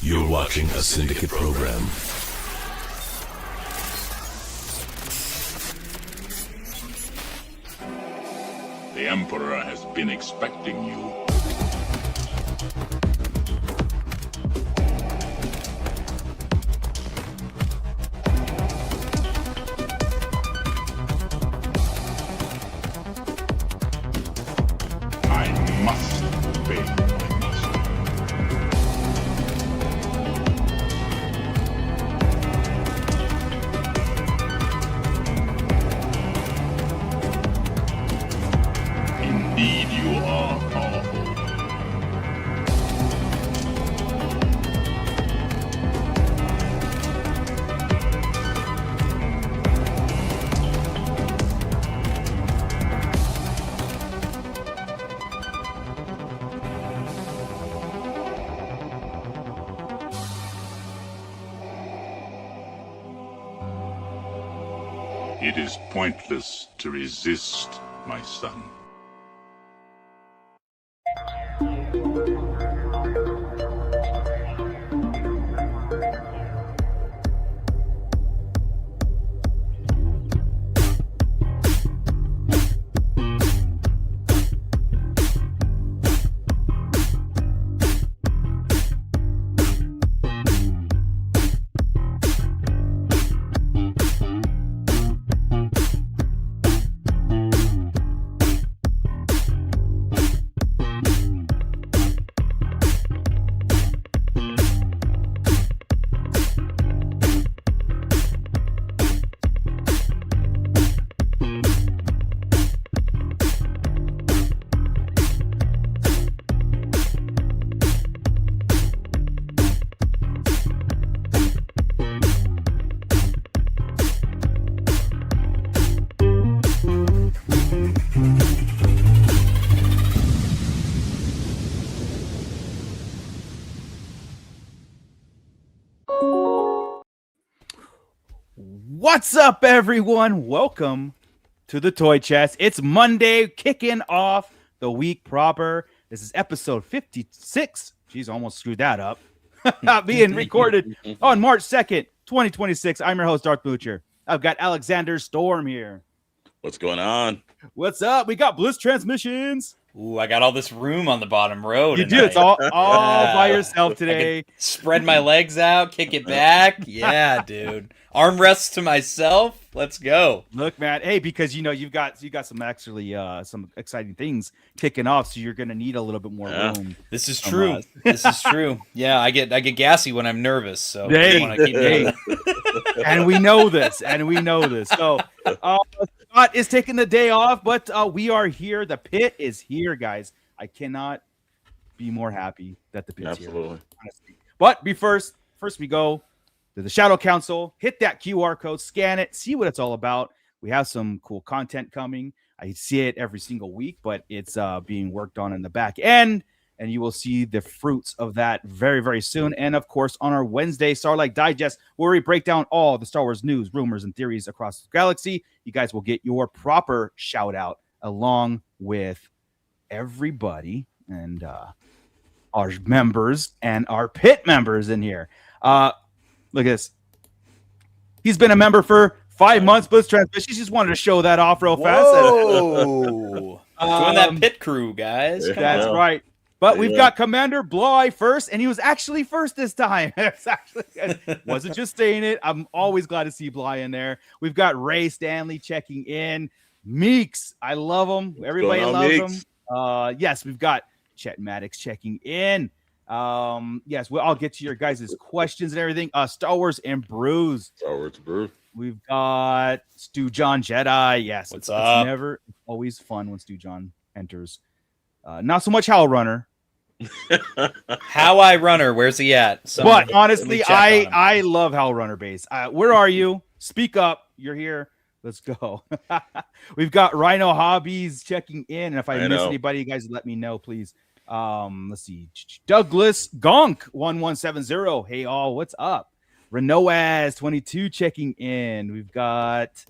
You're watching a syndicate program. The Emperor has been expecting you. I must obey my master. Indeed, you are powerful. It is pointless to resist, my son. What's up, everyone? Welcome to the Toy Chest. It's Monday, kicking off the week proper. This is episode 56. Jeez, almost screwed that up. Being recorded on March 2nd, 2026. I'm your host, Darth Butcher. I've got Alexander Storm here. What's going on? What's up? We got Bliss Transmissions. Ooh, I got all this room on the bottom row You tonight. do. It's all by yourself today. Spread my legs out, kick it back. Yeah, dude. Armrests to myself. Let's go. Look, man. Hey, because you've got some actually some exciting things kicking off, so you're gonna need a little bit more room. This is true. This is true. Yeah, I get gassy when I'm nervous, so Hey, I want to keep me. And we know this. So Scott is taking the day off, but we are here. The pit is here, guys. I cannot be more happy that the pit's here. Absolutely. Honestly. But first we go to the Shadow Council. Hit that QR code, scan it, see what it's all about. We have some cool content coming. I see it every single week, but it's being worked on in the back end, and you will see the fruits of that very, very soon. And of course, on our Wednesday Starlight Digest, where we break down all the Star Wars news, rumors, and theories across the galaxy, you guys will get your proper shout out along with everybody and our members and our pit members in here. Look at this. He's been a member for 5 months, Bliss Transmission. She just wanted to show that off real fast. Whoa. Join that pit crew, guys. Come That's on. right. But we've got Commander Bly first, and he was actually first this time. Wasn't just saying it. I'm always glad to see Bly in there. We've got Ray Stanley checking in. Meeks, I love him. Everybody loves him. Yes, we've got Chet Maddox checking in. Yes, I'll get to your guys' questions and everything. Star Wars and Brews. Star Wars Brew. We've got Stu John Jedi. Yes, What's it's up? always fun when Stu John enters. Not so much Hell Runner, How I Runner, where's he at? but honestly, let me check on him. I love Hell Runner base. Where are you? Speak up. You're here. Let's go. We've got Rhino Hobbies checking in, and if I miss anybody, you guys let me know, please. Let's see. Douglas Gonk 1170. Hey all, what's up? Renoaz 22 checking in. We've got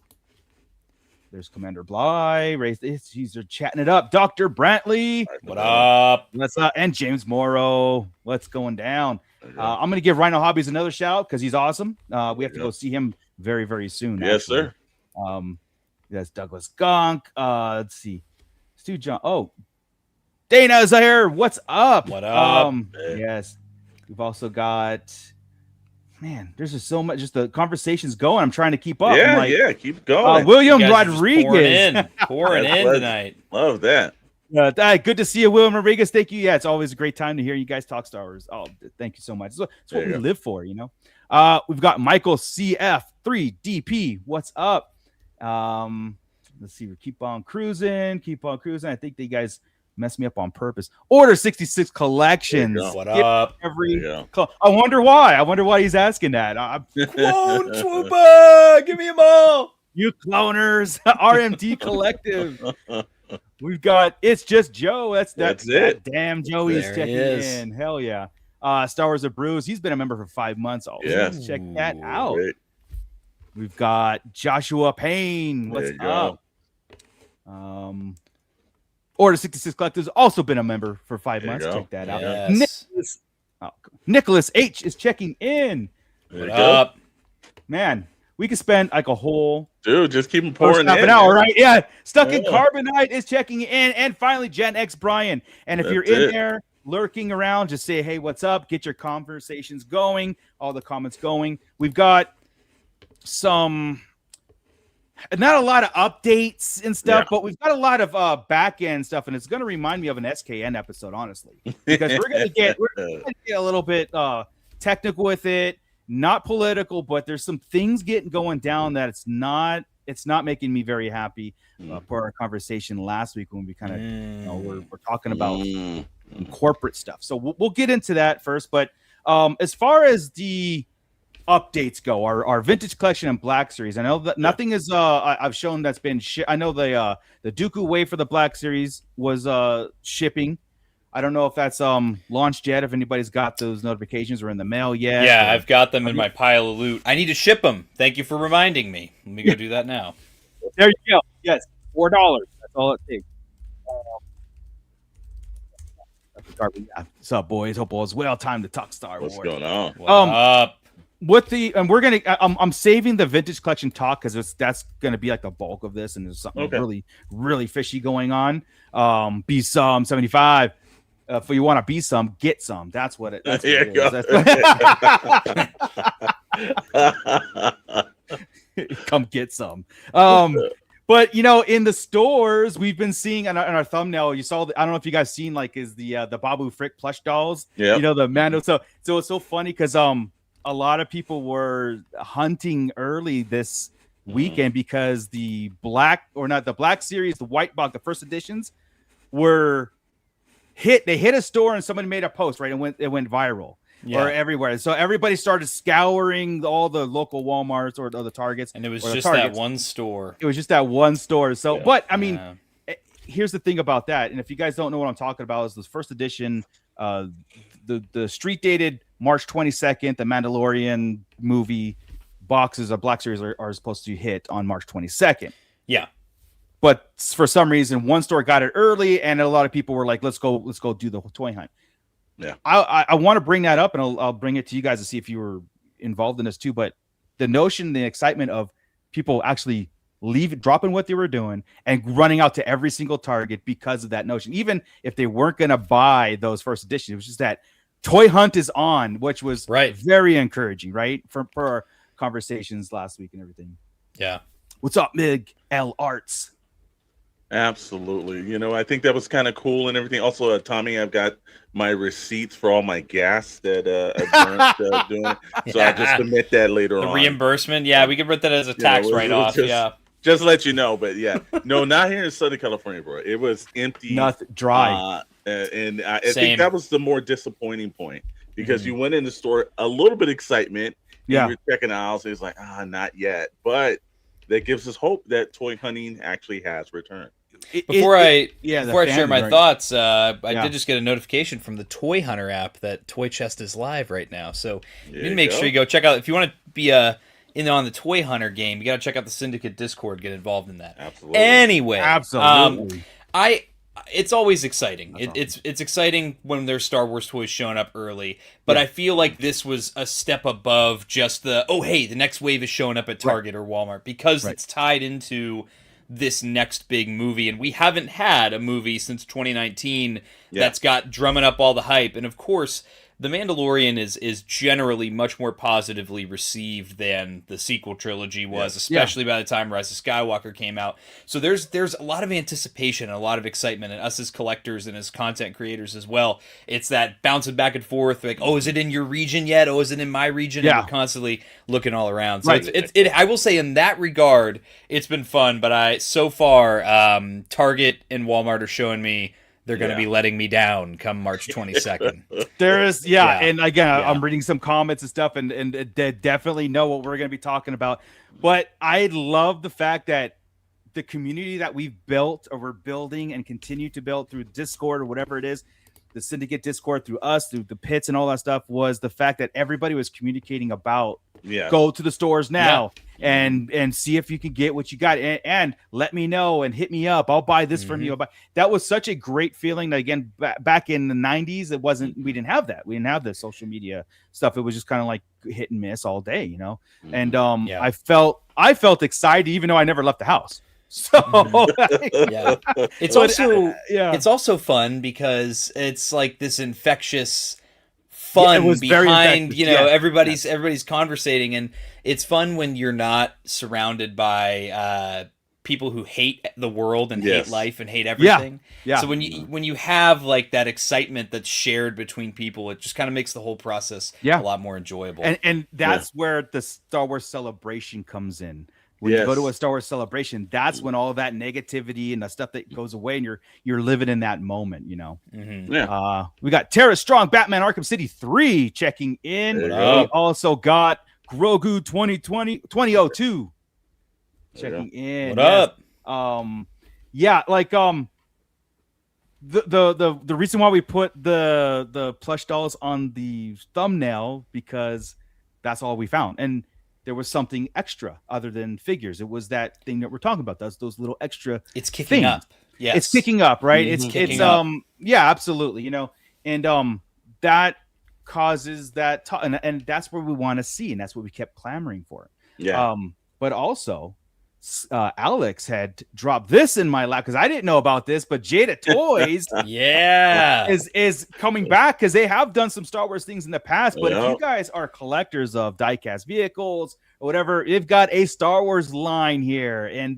there's Commander Bly. These are chatting it up. Dr. Brantley. What up? What's up? And James Morrow. What's going down? I'm going to give Rhino Hobbies another shout because he's awesome. We have to go see him very, very soon. Yes, actually. sir. That's Douglas Gunk. Let's see. Stu John. Oh, Dana's here. What's up? What up? Yes. We've also got, man, there's just so much. Just the conversation's going. I'm trying to keep up. Yeah, keep going. William You guys are just Rodriguez. pouring in tonight. Love that. Good to see you, William Rodriguez. Thank you. Yeah, it's always a great time to hear you guys talk Star Wars. Oh, thank you so much. It's what we live for, you know. We've got Michael CF3DP. What's up? Let's see. We keep on cruising. I think you guys messed me up on purpose. Order 66 collections. What up? I wonder why he's asking that. Clone Swooper! Give me them all! You cloners. RMD Collective. We've got It's Just Joe. That's it. Damn, Joey's checking in. Hell yeah. Star Wars of Brews. He's been a member for 5 months. Yes. Check that out. Great. We've got Joshua Payne. What's up? Order 66 Collective's also been a member for 5 months. Check that out. Yes. Nicholas H is checking in. What up? Man, we could spend like a whole just keep them pouring half an hour, right? Yeah. Stuck in Carbonite is checking in. And finally, Gen X Brian. And if you're in there lurking around, just say, hey, what's up? Get your conversations going, all the comments going. We've got not a lot of updates and stuff, but we've got a lot of back end stuff, and it's going to remind me of an SKN episode, honestly, because we're going to get a little bit technical with it, not political, but there's some things going down that it's not making me very happy. For our conversation last week when we kind of we're talking about corporate stuff, so we'll get into that first. But as far as the updates go, our vintage collection and Black Series, I know that nothing is I've shown that's been I know the Dooku Wave for the Black Series was shipping. I don't know if that's launched yet, if anybody's got those notifications or in the mail yet. Yeah, I've got them in my pile of loot. I need to ship them. Thank you for reminding me. Let me go do that now. There you go. Yes, $4. That's all it takes. What's up, boys? Hope all is well. Time to talk Star Wars. What's going on? What up? We're gonna. I'm saving the vintage collection talk because that's gonna be like the bulk of this, and there's something really, really fishy going on. Be some 75. If you want to be some, get some. That's what it. That's what it is. Come get some. But in the stores, we've been seeing on our thumbnail. You saw. I don't know if you guys seen is the Babu Frick plush dolls. Yeah. The Mando. So it's so funny because a lot of people were hunting early this weekend because the Black Series, the white box, the first editions were hit. They hit a store and somebody made a post, right? It went viral or everywhere. So everybody started scouring all the local Walmarts or the Targets. And it was just that one store. It was just that one store. So, but I mean, here's the thing about that. And if you guys don't know what I'm talking about, is this first edition, the street dated March 22nd, the Mandalorian movie boxes of Black Series are supposed to hit on March 22nd. Yeah. But for some reason, one store got it early, and a lot of people were like, let's go do the toy hunt. Yeah. I want to bring that up, and I'll bring it to you guys to see if you were involved in this too. But the notion, the excitement of people actually dropping what they were doing and running out to every single Target because of that notion, even if they weren't going to buy those first editions, it was just that toy hunt is on, which was very encouraging, right? For our conversations last week and everything. Yeah. What's up, Mig L Arts? Absolutely. I think that was kind of cool and everything. Also, Tommy, I've got my receipts for all my gas that I've burnt doing. So I'll just submit that later on. The reimbursement? Yeah, we could put that as a tax write-off. Just let you know. But yeah, no, not here in Southern California, bro. It was empty. Nothing dry. And I think that was the more disappointing point because you went in the store, a little bit of excitement. Yeah. You were checking aisles. It's like, not yet. But that gives us hope that toy hunting actually has returned. Before I share my thoughts, I did just get a notification from the Toy Hunter app that ToyChest is live right now. So you need to make sure you go check out. If you want to be in on the Toy Hunter game, you got to check out the Syndicate Discord. Get involved in that. Absolutely. Anyway, absolutely. it's always exciting. It's exciting when there's Star Wars toys showing up early, but I feel like this was a step above just the the next wave is showing up at Target or Walmart, because it's tied into this next big movie, and we haven't had a movie since 2019 that's got drumming up all the hype. And of course, The Mandalorian is generally much more positively received than the sequel trilogy was, especially by the time Rise of Skywalker came out. So there's a lot of anticipation and a lot of excitement, and us as collectors and as content creators as well. It's that bouncing back and forth, like, oh, is it in your region yet? Oh, is it in my region? And we're constantly looking all around. So it's I will say in that regard, it's been fun, but so far, Target and Walmart are showing me they're going to be letting me down come March 22nd. There is, and again, I'm reading some comments and stuff, and they definitely know what we're going to be talking about. But I love the fact that the community that we've built, or we're building and continue to build through Discord or whatever it is, the Syndicate Discord, through us, through the pits and all that stuff, was the fact that everybody was communicating about go to the stores now and see if you can get what you got, and let me know and hit me up. I'll buy this from you. That was such a great feeling. That, again, back in the 90s, we didn't have that. We didn't have the social media stuff. It was just kind of like hit and miss all day, you know? And I felt excited even though I never left the house. So it's also fun because it's like this infectious fun behind everybody's conversating, and it's fun when you're not surrounded by people who hate the world and hate life and hate everything. So when you have like that excitement that's shared between people, it just kind of makes the whole process a lot more enjoyable. And that's where the Star Wars celebration comes in. When you go to a Star Wars celebration, that's when all of that negativity and the stuff that goes away, and you're living in that moment, you know. We got Tara Strong, Batman Arkham City 3 checking in. We also got Grogu 2002 checking in. What up? The reason why we put the plush dolls on the thumbnail, because that's all we found, and there was something extra other than figures. It was that thing that we're talking about. Those little extra. It's kicking things. up. Yes. It's kicking up, right? It's kicking up. Yeah, absolutely. You know, and that causes that, and that's where we want to see, and that's what we kept clamoring for. But also, Alex had dropped this in my lap because I didn't know about this, but Jada Toys is coming back, because they have done some Star Wars things in the past. But if you guys are collectors of diecast vehicles or whatever, they've got a Star Wars line here. And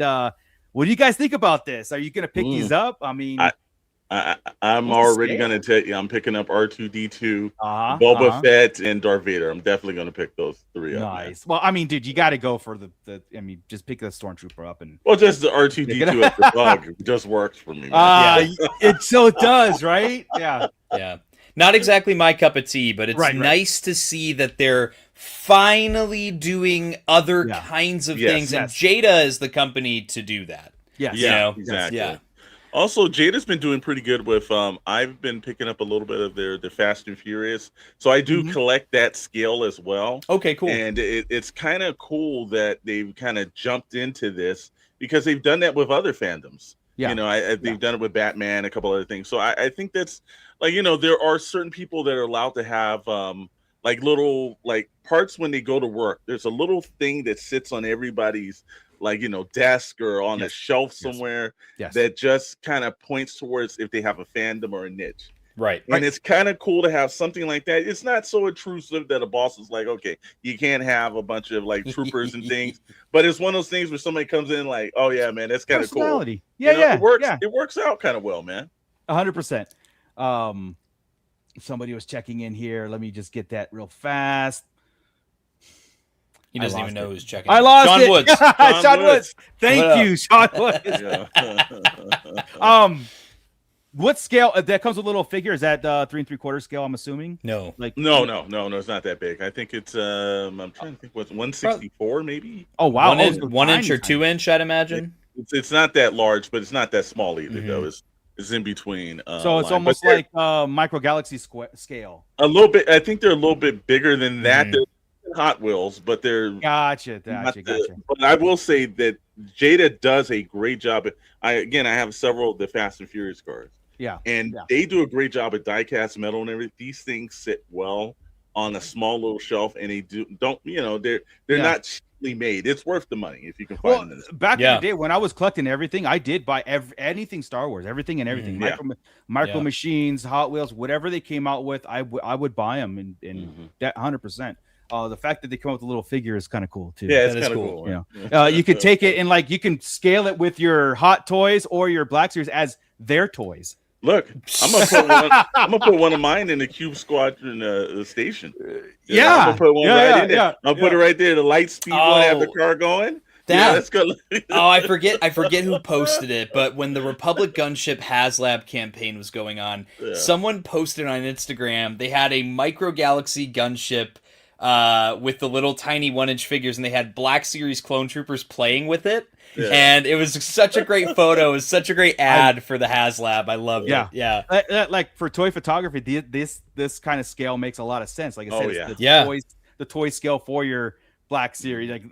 what do you guys think about this? Are you going to pick these up? I mean, I'm already going to tell you, I'm picking up R2-D2, Boba Fett, and Darth Vader. I'm definitely going to pick those three up. Nice. Well, I mean, dude, you got to go for just pick the Stormtrooper up. Just the R2-D2 as the bug just works for me. It so does, right? Yeah. Not exactly my cup of tea, but it's nice to see that they're finally doing other kinds of things, and Jada is the company to do that. Exactly. Also, Jada's been doing pretty good with, I've been picking up a little bit of their Fast and Furious. So I do collect that scale as well. Okay, cool. And it's kind of cool that they've kind of jumped into this, because they've done that with other fandoms. You know, they've done it with Batman, a couple other things. So I think that's, like, you know, there are certain people that are allowed to have, like, little, like, parts when they go to work. There's a little thing that sits on everybody's, like, you know, desk or on a shelf somewhere that just kind of points towards if they have a fandom or a niche. And it's kind of cool to have something like that. It's not so intrusive that a boss is like, okay, you can't have a bunch of like troopers and things, but it's one of those things where somebody comes in like, oh yeah, man, that's kind of cool. It works. It works out kind of well, man. 100%. Somebody was checking in here. Let me just get that real fast. He doesn't even know who's checking. I lost Sean it. Woods. Sean Woods. Thank you, Sean Woods. What scale? That comes with a little figure. Is that 3 3/4 scale? I'm assuming. No. No. It's not that big. I think it's. I'm trying to think. What's 164 maybe? Oh wow. 1 inch or 2 inch, I'd imagine. It's not that large, but it's not that small either. Though it's in between. So it's almost like micro galaxy scale. A little bit. I think they're a little bit bigger than that. They're Hot Wheels, but they're gotcha. But I will say that Jada does a great job. I have several of the Fast and Furious cars. Yeah, and they do a great job at die-cast metal and everything. These things sit well on a small little shelf, and they're not cheaply made. It's worth the money if you can find them. Back in the day when I was collecting everything, I did buy anything Star Wars, everything and everything. Micro Machines, Hot Wheels, whatever they came out with, I would buy them and that 100%. The fact that they come up with a little figure is kind of cool too. Yeah, it's kind of cool. You can take it and you can scale it with your Hot Toys or your Black Series as their toys. Look, I'm gonna put one of mine in the Cube Squadron station. I'm gonna put one right in there. I'll put it right there. The light speed will have the car going. Let's go. I forget who posted it, but when the Republic Gunship HasLab campaign was going on, someone posted on Instagram. They had a Micro Galaxy gunship with the little tiny 1-inch figures, and they had Black Series clone troopers playing with it. Yeah. And it was such a great photo. It was such a great ad for the HasLab. I loved it. Yeah. Like for toy photography, this kind of scale makes a lot of sense. Like I said, the toy scale for your Black Series. Like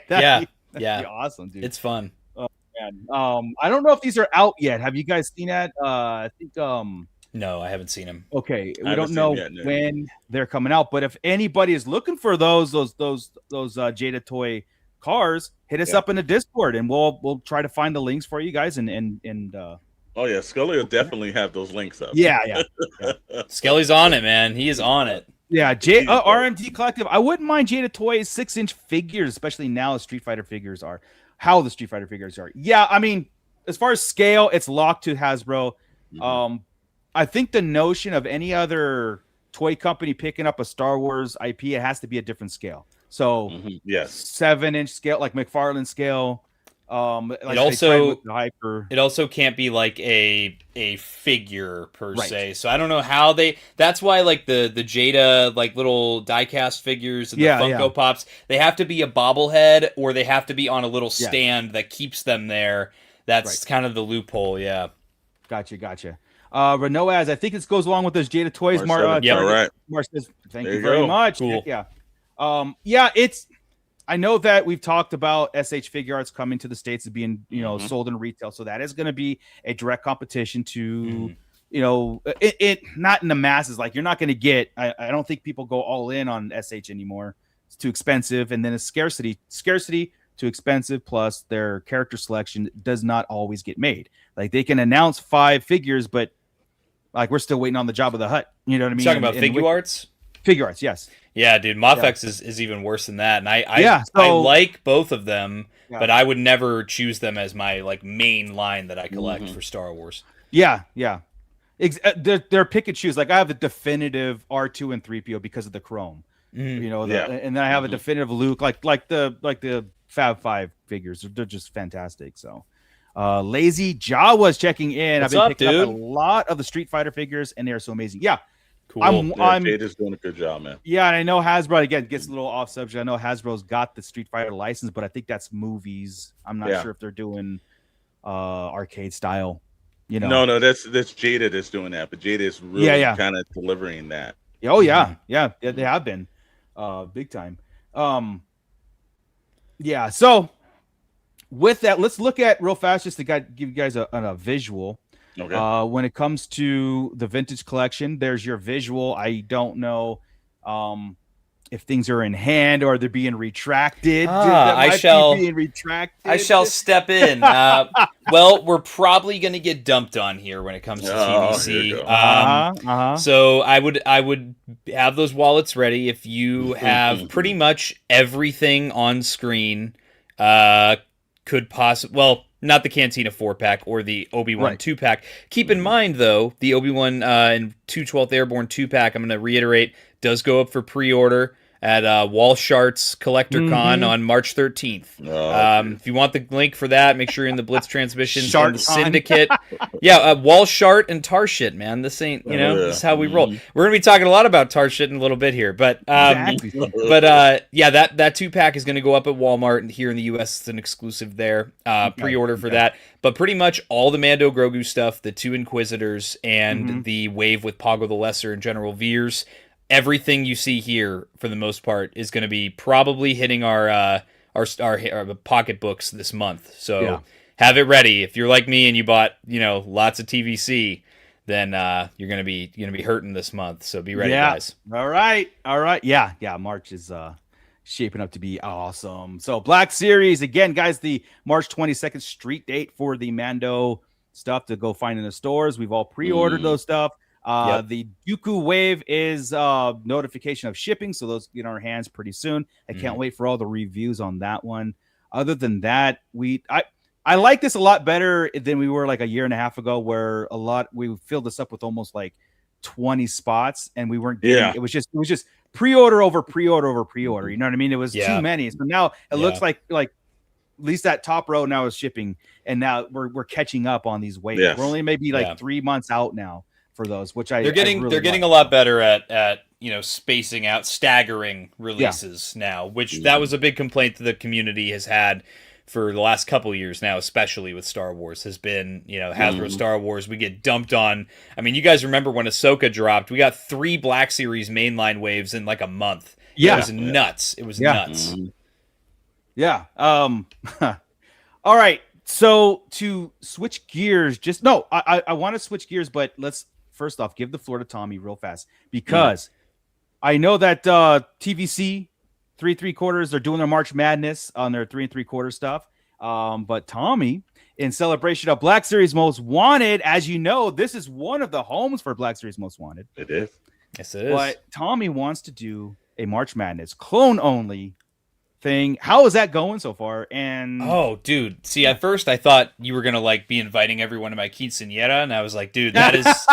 that'd be awesome, dude. It's fun. Oh, man. I don't know if these are out yet. Have you guys seen that? I think no, I haven't seen them. Okay, we don't know when they're coming out, but if anybody is looking for those Jada toy cars, hit us up in the Discord and we'll try to find the links for you guys and Scully will definitely have those links up. Yeah. Skelly's on it, man. He is on it. Yeah, RMD Collective. I wouldn't mind Jada Toys 6-inch figures, especially now as Street Fighter figures are. How the Street Fighter figures are. Yeah, I mean, as far as scale, it's locked to Hasbro. I think the notion of any other toy company picking up a Star Wars IP, it has to be a different scale. So 7-inch scale, like McFarlane scale. It also can't be like a figure per se. So I don't know how that's why like the Jada like little diecast figures and the Funko Pops, they have to be a bobblehead or they have to be on a little stand that keeps them there. That's kind of the loophole. Yeah. Gotcha. Renoaz, I think this goes along with those Jada Toys. Mark says, thank you very much. Cool. I know that we've talked about SH Figure Arts coming to the States as being, sold in retail. So that is going to be a direct competition to, it not in the masses. Like you're not going to get, I don't think people go all in on SH anymore. It's too expensive. And then it's scarcity too expensive. Plus their character selection does not always get made. Like they can announce 5 figures, but like we're still waiting on the Job of the Hut. You know what I mean? Talking about Figure Arts? Figure Arts, yes. Yeah, dude, Mafex is even worse than that. And I like both of them, but I would never choose them as my like main line that I collect for Star Wars. Yeah. They're pick and choose. Like I have a definitive R2 and 3PO because of the chrome. And then I have a definitive Luke, like the Fab 5 figures. They're just fantastic. So Lazy Jawa's checking in. What's I've been up, picking dude? up a lot of the Street Fighter figures, and they are so amazing. Yeah. Cool. Jada's doing a good job, man. Yeah, and I know Hasbro, again, gets a little off subject. I know Hasbro's got the Street Fighter license, but I think that's movies. I'm not sure if they're doing arcade style. No, that's Jada that's doing that, but Jada is really kind of delivering that. Oh yeah, they have been big time. So with that, let's look at real fast just to give you guys a visual. Okay. When it comes to the vintage collection, there's your visual. I don't know if things are in hand or they're being retracted. I shall step in. Well, we're probably going to get dumped on here when it comes to TVC. So I would have those wallets ready. If you have pretty much everything on screen, could possibly, well, not the Cantina 4-pack or the Obi-Wan 2-pack. Keep in mind, though, the Obi-Wan and 212th Airborne 2-pack, I'm going to reiterate, does go up for pre-order at Walshart's Collector Con on March 13th. If you want the link for that, make sure you're in the Blitz Transmissions and the Syndicate. Walshart and Tarshit, man. This ain't, this is how we roll. We're going to be talking a lot about Tarshit in a little bit here. But that 2-pack is going to go up at Walmart, and here in the U.S. it's an exclusive there. Pre-order for that. But pretty much all the Mando Grogu stuff, the 2 Inquisitors, and the wave with Pago the Lesser and General Veers, everything you see here, for the most part, is going to be probably hitting our pocketbooks this month. So have it ready. If you're like me and you bought, lots of TVC, then you're gonna be hurting this month. So be ready, guys. All right. Yeah. March is shaping up to be awesome. So Black Series again, guys. The March 22nd street date for the Mando stuff to go find in the stores. We've all pre-ordered those stuff. The Dooku Wave is notification of shipping, so those get in our hands pretty soon. I can't wait for all the reviews on that one. Other than that, I like this a lot better than we were like a year and a half ago, where we filled this up with almost like 20 spots, and we weren't getting, it was just pre-order over pre-order over pre-order. You know what I mean? It was too many. So now it looks like at least that top row now is shipping, and now we're catching up on these waves. We're only maybe 3 months out now for those, which they're getting a lot better at spacing out, staggering releases now, which that was a big complaint that the community has had for the last couple of years now, especially with Star Wars, has been, Hasbro Star Wars. We get dumped on. I mean, you guys remember when Ahsoka dropped? We got 3 Black Series mainline waves in like a month. It was nuts. It was nuts. Yeah. All right. So to switch gears, I want to switch gears, but let's first off give the floor to Tommy real fast, because I know that TVC 3 3/4, they're doing their March Madness on their 3 3/4 stuff. But Tommy, in celebration of Black Series Most Wanted, as you know, this is one of the homes for Black Series Most Wanted. It is. Yes, it is. But Tommy wants to do a March Madness clone only thing. How is that going so far? And dude, see, at first I thought you were gonna be inviting everyone to my quinceañera, and I was like, dude, that's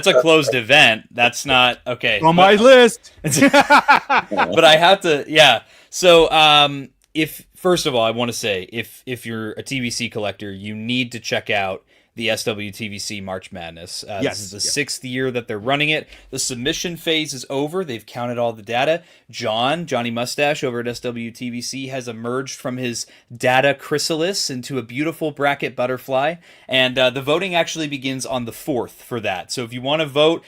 a closed event. That's not okay on my list. But I have to, So, if first of all, I want to say, if you're a TVC collector, you need to check out the SWTVC March Madness. This is the 6th year that they're running it. The submission phase is over. They've counted all the data. Johnny Mustache over at SWTVC has emerged from his data chrysalis into a beautiful bracket butterfly. And the voting actually begins on the 4th for that. So if you want to vote,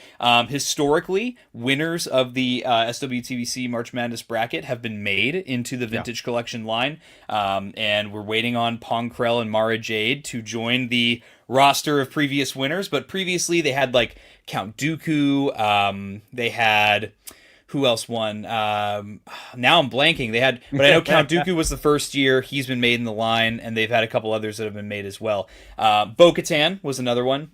historically, winners of the SWTVC March Madness bracket have been made into the Vintage Collection line. And we're waiting on Pong Krell and Mara Jade to join the roster of previous winners, but previously they had Count Dooku, they had who else won? Now I'm blanking. But I know Count Dooku was the first year. He's been made in the line, and they've had a couple others that have been made as well. Bo-Katan was another one.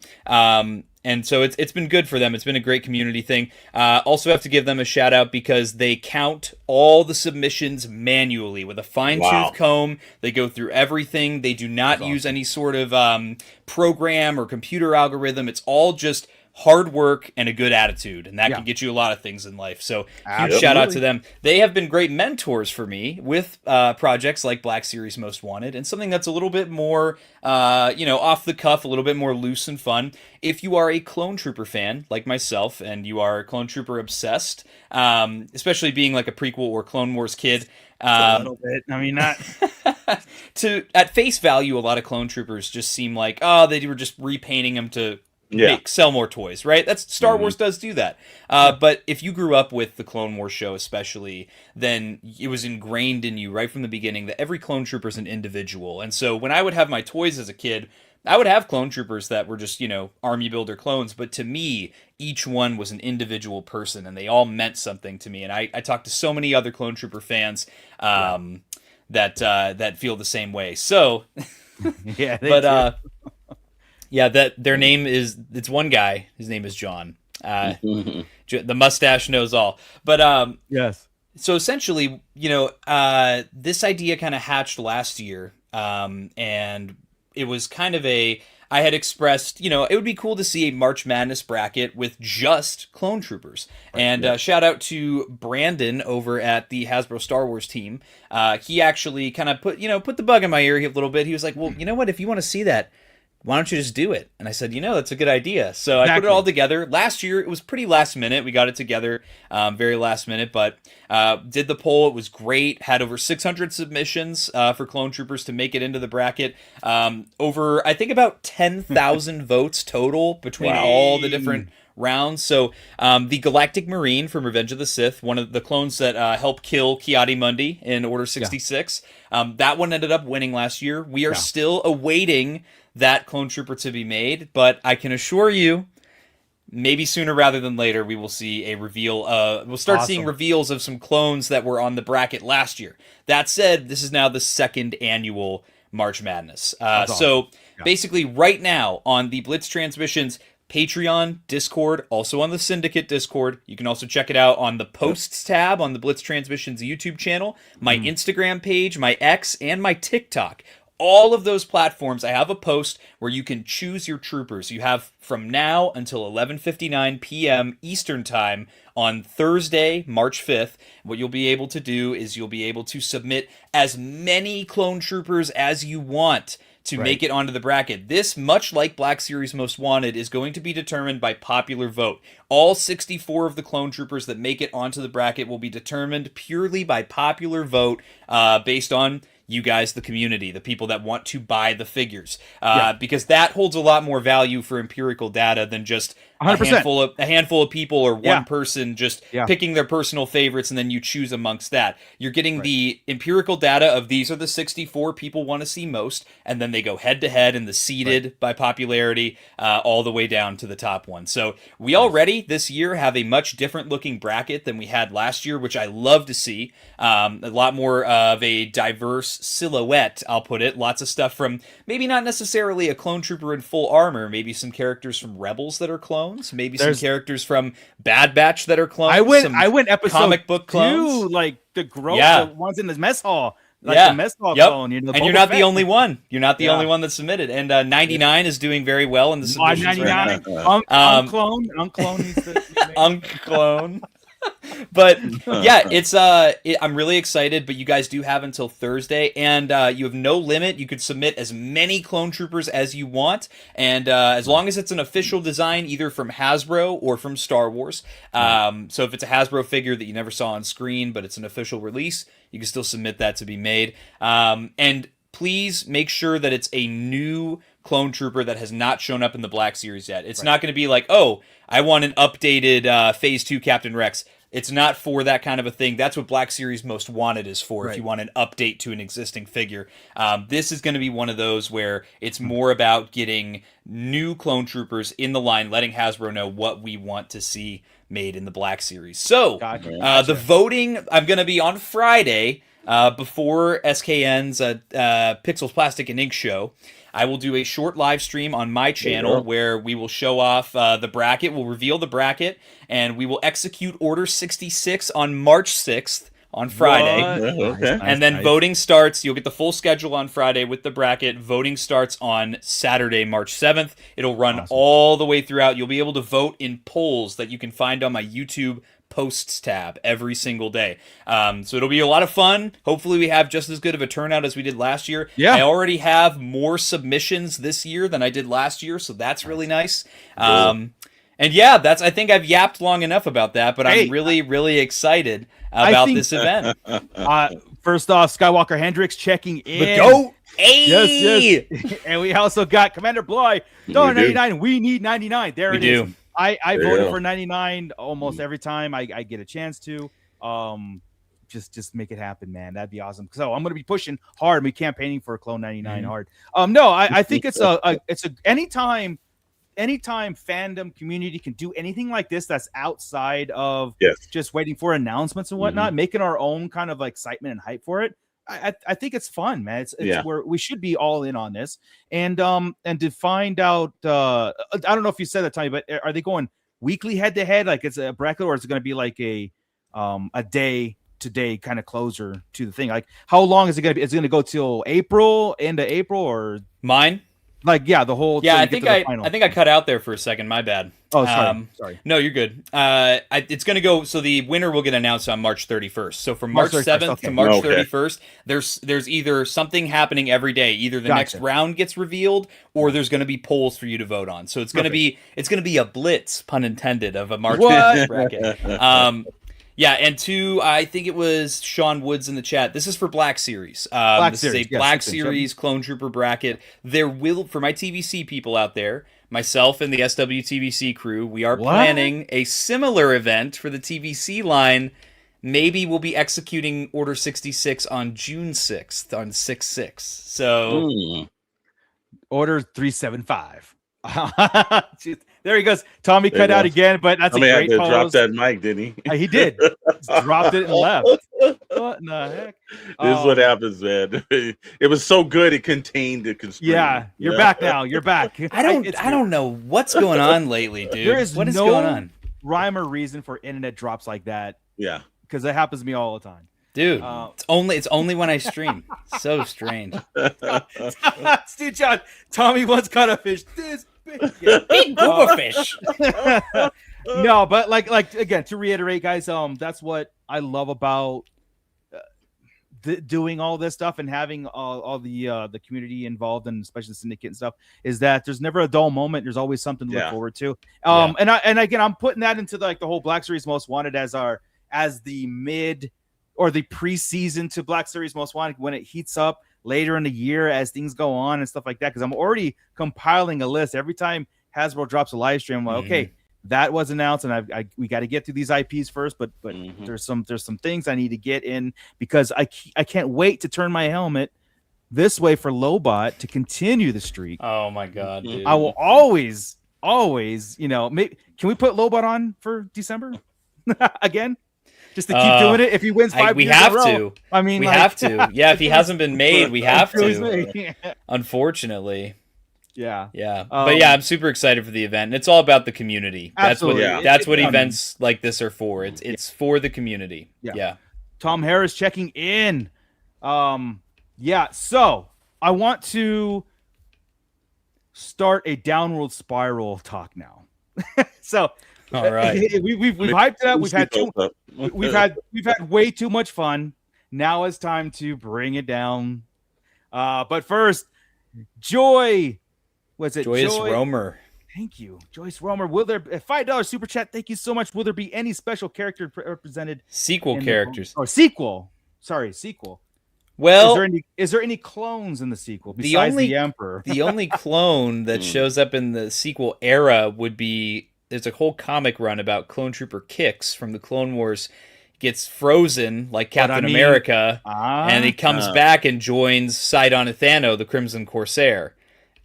And so it's been good for them. It's been a great community thing. Also have to give them a shout out because they count all the submissions manually with a fine-tooth comb. They go through everything. They do not use any sort of program or computer algorithm. It's all just hard work and a good attitude, and that can get you a lot of things in life. So huge shout out to them. They have been great mentors for me with projects like Black Series Most Wanted, and something that's a little bit more off the cuff, a little bit more loose and fun. If you are a Clone Trooper fan like myself and you are Clone Trooper obsessed, especially being like a prequel or Clone Wars kid, a little bit. I mean, not at face value, a lot of Clone Troopers just seem like they were just repainting them to sell more toys, right? That's Star Wars does do that. But if you grew up with the Clone Wars show especially, then it was ingrained in you right from the beginning that every Clone Trooper is an individual. And so when I would have my toys as a kid, I would have Clone Troopers that were just, army builder clones. But to me, each one was an individual person, and they all meant something to me. And I talked to so many other Clone Trooper fans that feel the same way. So, that their name it's one guy. His name is John. The mustache knows all. But yes. So essentially, this idea kind of hatched last year, and it was kind of I had expressed, it would be cool to see a March Madness bracket with just Clone Troopers. Right, and shout out to Brandon over at the Hasbro Star Wars team. He actually kind of put the bug in my ear a little bit. He was like, well, you know what? If you want to see that, why don't you just do it? And I said, that's a good idea. So I put it all together. Last year, it was pretty last minute. We got it together very last minute, but did the poll. It was great. Had over 600 submissions for Clone Troopers to make it into the bracket. Over, I think, about 10,000 votes total between all the different rounds. So the Galactic Marine from Revenge of the Sith, one of the clones that helped kill Ki-Adi-Mundi in Order 66, that one ended up winning last year. We are still awaiting that clone trooper to be made, but I can assure you, maybe sooner rather than later, we will see a reveal. We'll start seeing reveals of some clones that were on the bracket last year. That said, this is now the second annual March Madness. So basically right now on the Blitz Transmissions Patreon, Discord, also on the Syndicate Discord. You can also check it out on the Posts tab on the Blitz Transmissions YouTube channel, my Instagram page, my X, and my TikTok. All of those platforms, I have a post where you can choose your troopers. You have from now until 11:59 p.m. Eastern Time on Thursday, March 5th. What you'll be able to do is you'll be able to submit as many clone troopers as you want to make it onto the bracket. This, much like Black Series Most Wanted, is going to be determined by popular vote. All 64 of the clone troopers that make it onto the bracket will be determined purely by popular vote based on you guys, the community, the people that want to buy the figures, because that holds a lot more value for empirical data than just a handful of people or one person just picking their personal favorites and then you choose amongst that. You're getting the empirical data of these are the 64 people want to see most, and then they go head to head in the seeded by popularity all the way down to the top one. So we already this year have a much different looking bracket than we had last year, which I love to see. A lot more of a diverse silhouette, I'll put it. Lots of stuff from maybe not necessarily a clone trooper in full armor, maybe some characters from Rebels that are clones, maybe some characters from Bad Batch that are clones. I went episode comic book clones, 2, like the the ones in the mess hall. Like the mess hall clone, and you're not the only one. You're not the only one that submitted. And 99 is doing very well in the submissions. 99, unclone. Unclone. But it's I'm really excited, but you guys do have until Thursday, and you have no limit. You could submit as many clone troopers as you want, and as long as it's an official design, either from Hasbro or from Star Wars. So if it's a Hasbro figure that you never saw on screen, but it's an official release, you can still submit that to be made. And please make sure that it's a new clone trooper that has not shown up in the Black Series yet. It's not going to be like, oh, I want an updated Phase 2 Captain Rex. It's not for that kind of a thing. That's what Black Series Most Wanted is for, if you want an update to an existing figure. This is going to be one of those where it's more about getting new clone troopers in the line, letting Hasbro know what we want to see made in the Black Series. So, the voting, I'm going to be on Friday before SKN's Pixels, Plastic, and Ink show. I will do a short live stream on my channel where we will show off the bracket. We'll reveal the bracket, and we will execute Order 66 on March 6th on Friday. And then voting starts. You'll get the full schedule on Friday with the bracket. Voting starts on Saturday, March 7th. It'll run all the way throughout. You'll be able to vote in polls that you can find on my YouTube Posts tab every single day. So it'll be a lot of fun. Hopefully we have just as good of a turnout as we did last year. I already have more submissions this year than I did last year, so that's really nice. And I think I've yapped long enough about that, but I'm really, really excited about this event. First off, Skywalker Hendricks checking in. The GOAT! Hey! Yes. And we also got Commander Bloy. $1.99. We need 99. There it is. I voted for 99 almost every time I get a chance to. Just make it happen, man. That'd be awesome. So I'm going to be pushing hard. Be campaigning for a Clone 99 hard. I think it's a anytime fandom community can do anything like this that's outside of just waiting for announcements and whatnot, making our own kind of excitement and hype for it. I think it's fun, man. It's where we should be all in on this, and to find out. I don't know if you said that, Tommy, but are they going weekly head to head, like it's a bracket, or is it going to be like a day to day kind of closer to the thing? Like, how long is it going to be? Is it going to go till April, end of April, or mine? Like, the whole. I think I cut out there for a second. My bad. Oh, sorry. No, you're good. It's going to go. So the winner will get announced on March 31st. So from March 7th to March 31st, there's either something happening every day. Either the next round gets revealed, or there's going to be polls for you to vote on. So it's going to be a blitz, pun intended, of a March bracket. Yeah, and 2, I think it was Sean Woods in the chat. This is for Black Series. This is a Black Series Clone Trooper bracket. There will, for my TVC people out there, myself and the SWTVC crew, we are planning a similar event for the TVC line. Maybe we'll be executing Order 66 on June 6th, on 6/6. So, Order 375. There he goes. Tommy cut out again, but that's a great pose. Drop that mic, didn't he? He did. Dropped it and left. What in the heck? This is what happens, man. It was so good it contained the conspiracy. Yeah, you're back now. You're back. I don't know what's going on lately, dude. There is what is no going on? rhyme or reason for internet drops like that. Yeah, because it happens to me all the time. Dude, it's only when I stream. So strange. Steve John, Tommy once caught a fish this big. Big grouper fish. No, but like again, to reiterate, guys, that's what I love about doing all this stuff and having all the community involved, and especially the syndicate and stuff, is that there's never a dull moment. There's always something to look forward to. And again, I'm putting that into the whole Black Series Most Wanted as the mid or the preseason to Black Series Most Wanted when it heats up later in the year as things go on and stuff like that. Because I'm already compiling a list every time Hasbro drops a live stream. I'm like, okay, that was announced, and we got to get through these IPs first. But there's some things I need to get in because I can't wait to turn my helmet this way for Lobot to continue the streak. Oh my god, dude. I will always, maybe, can we put Lobot on for December again? Just to keep doing it. If he wins 5 we years have in a row, to. I mean, we have to. Yeah, if he hasn't been made, we have to. Yeah. Unfortunately. Yeah. But yeah, I'm super excited for the event. And it's all about the community. Absolutely. That's what events like this are for. It's for the community. Yeah. Tom Harris checking in. So I want to start a downward spiral talk now. So all right. We've hyped it up. We've had way too much fun. Now it's time to bring it down. But first, Joy. What's it? Joyous Romer. Thank you, Joyce Romer. Will there a $5 super chat? Thank you so much. Will there be any special character represented? Sequel characters. Sequel. Sorry, sequel. Well, is there any clones in the sequel besides the Emperor? The only clone that shows up in the sequel era would be, there's a whole comic run about Clone Trooper Kix from the Clone Wars. Gets frozen like Captain America, and he comes back and joins Sidon Ithano, the Crimson Corsair,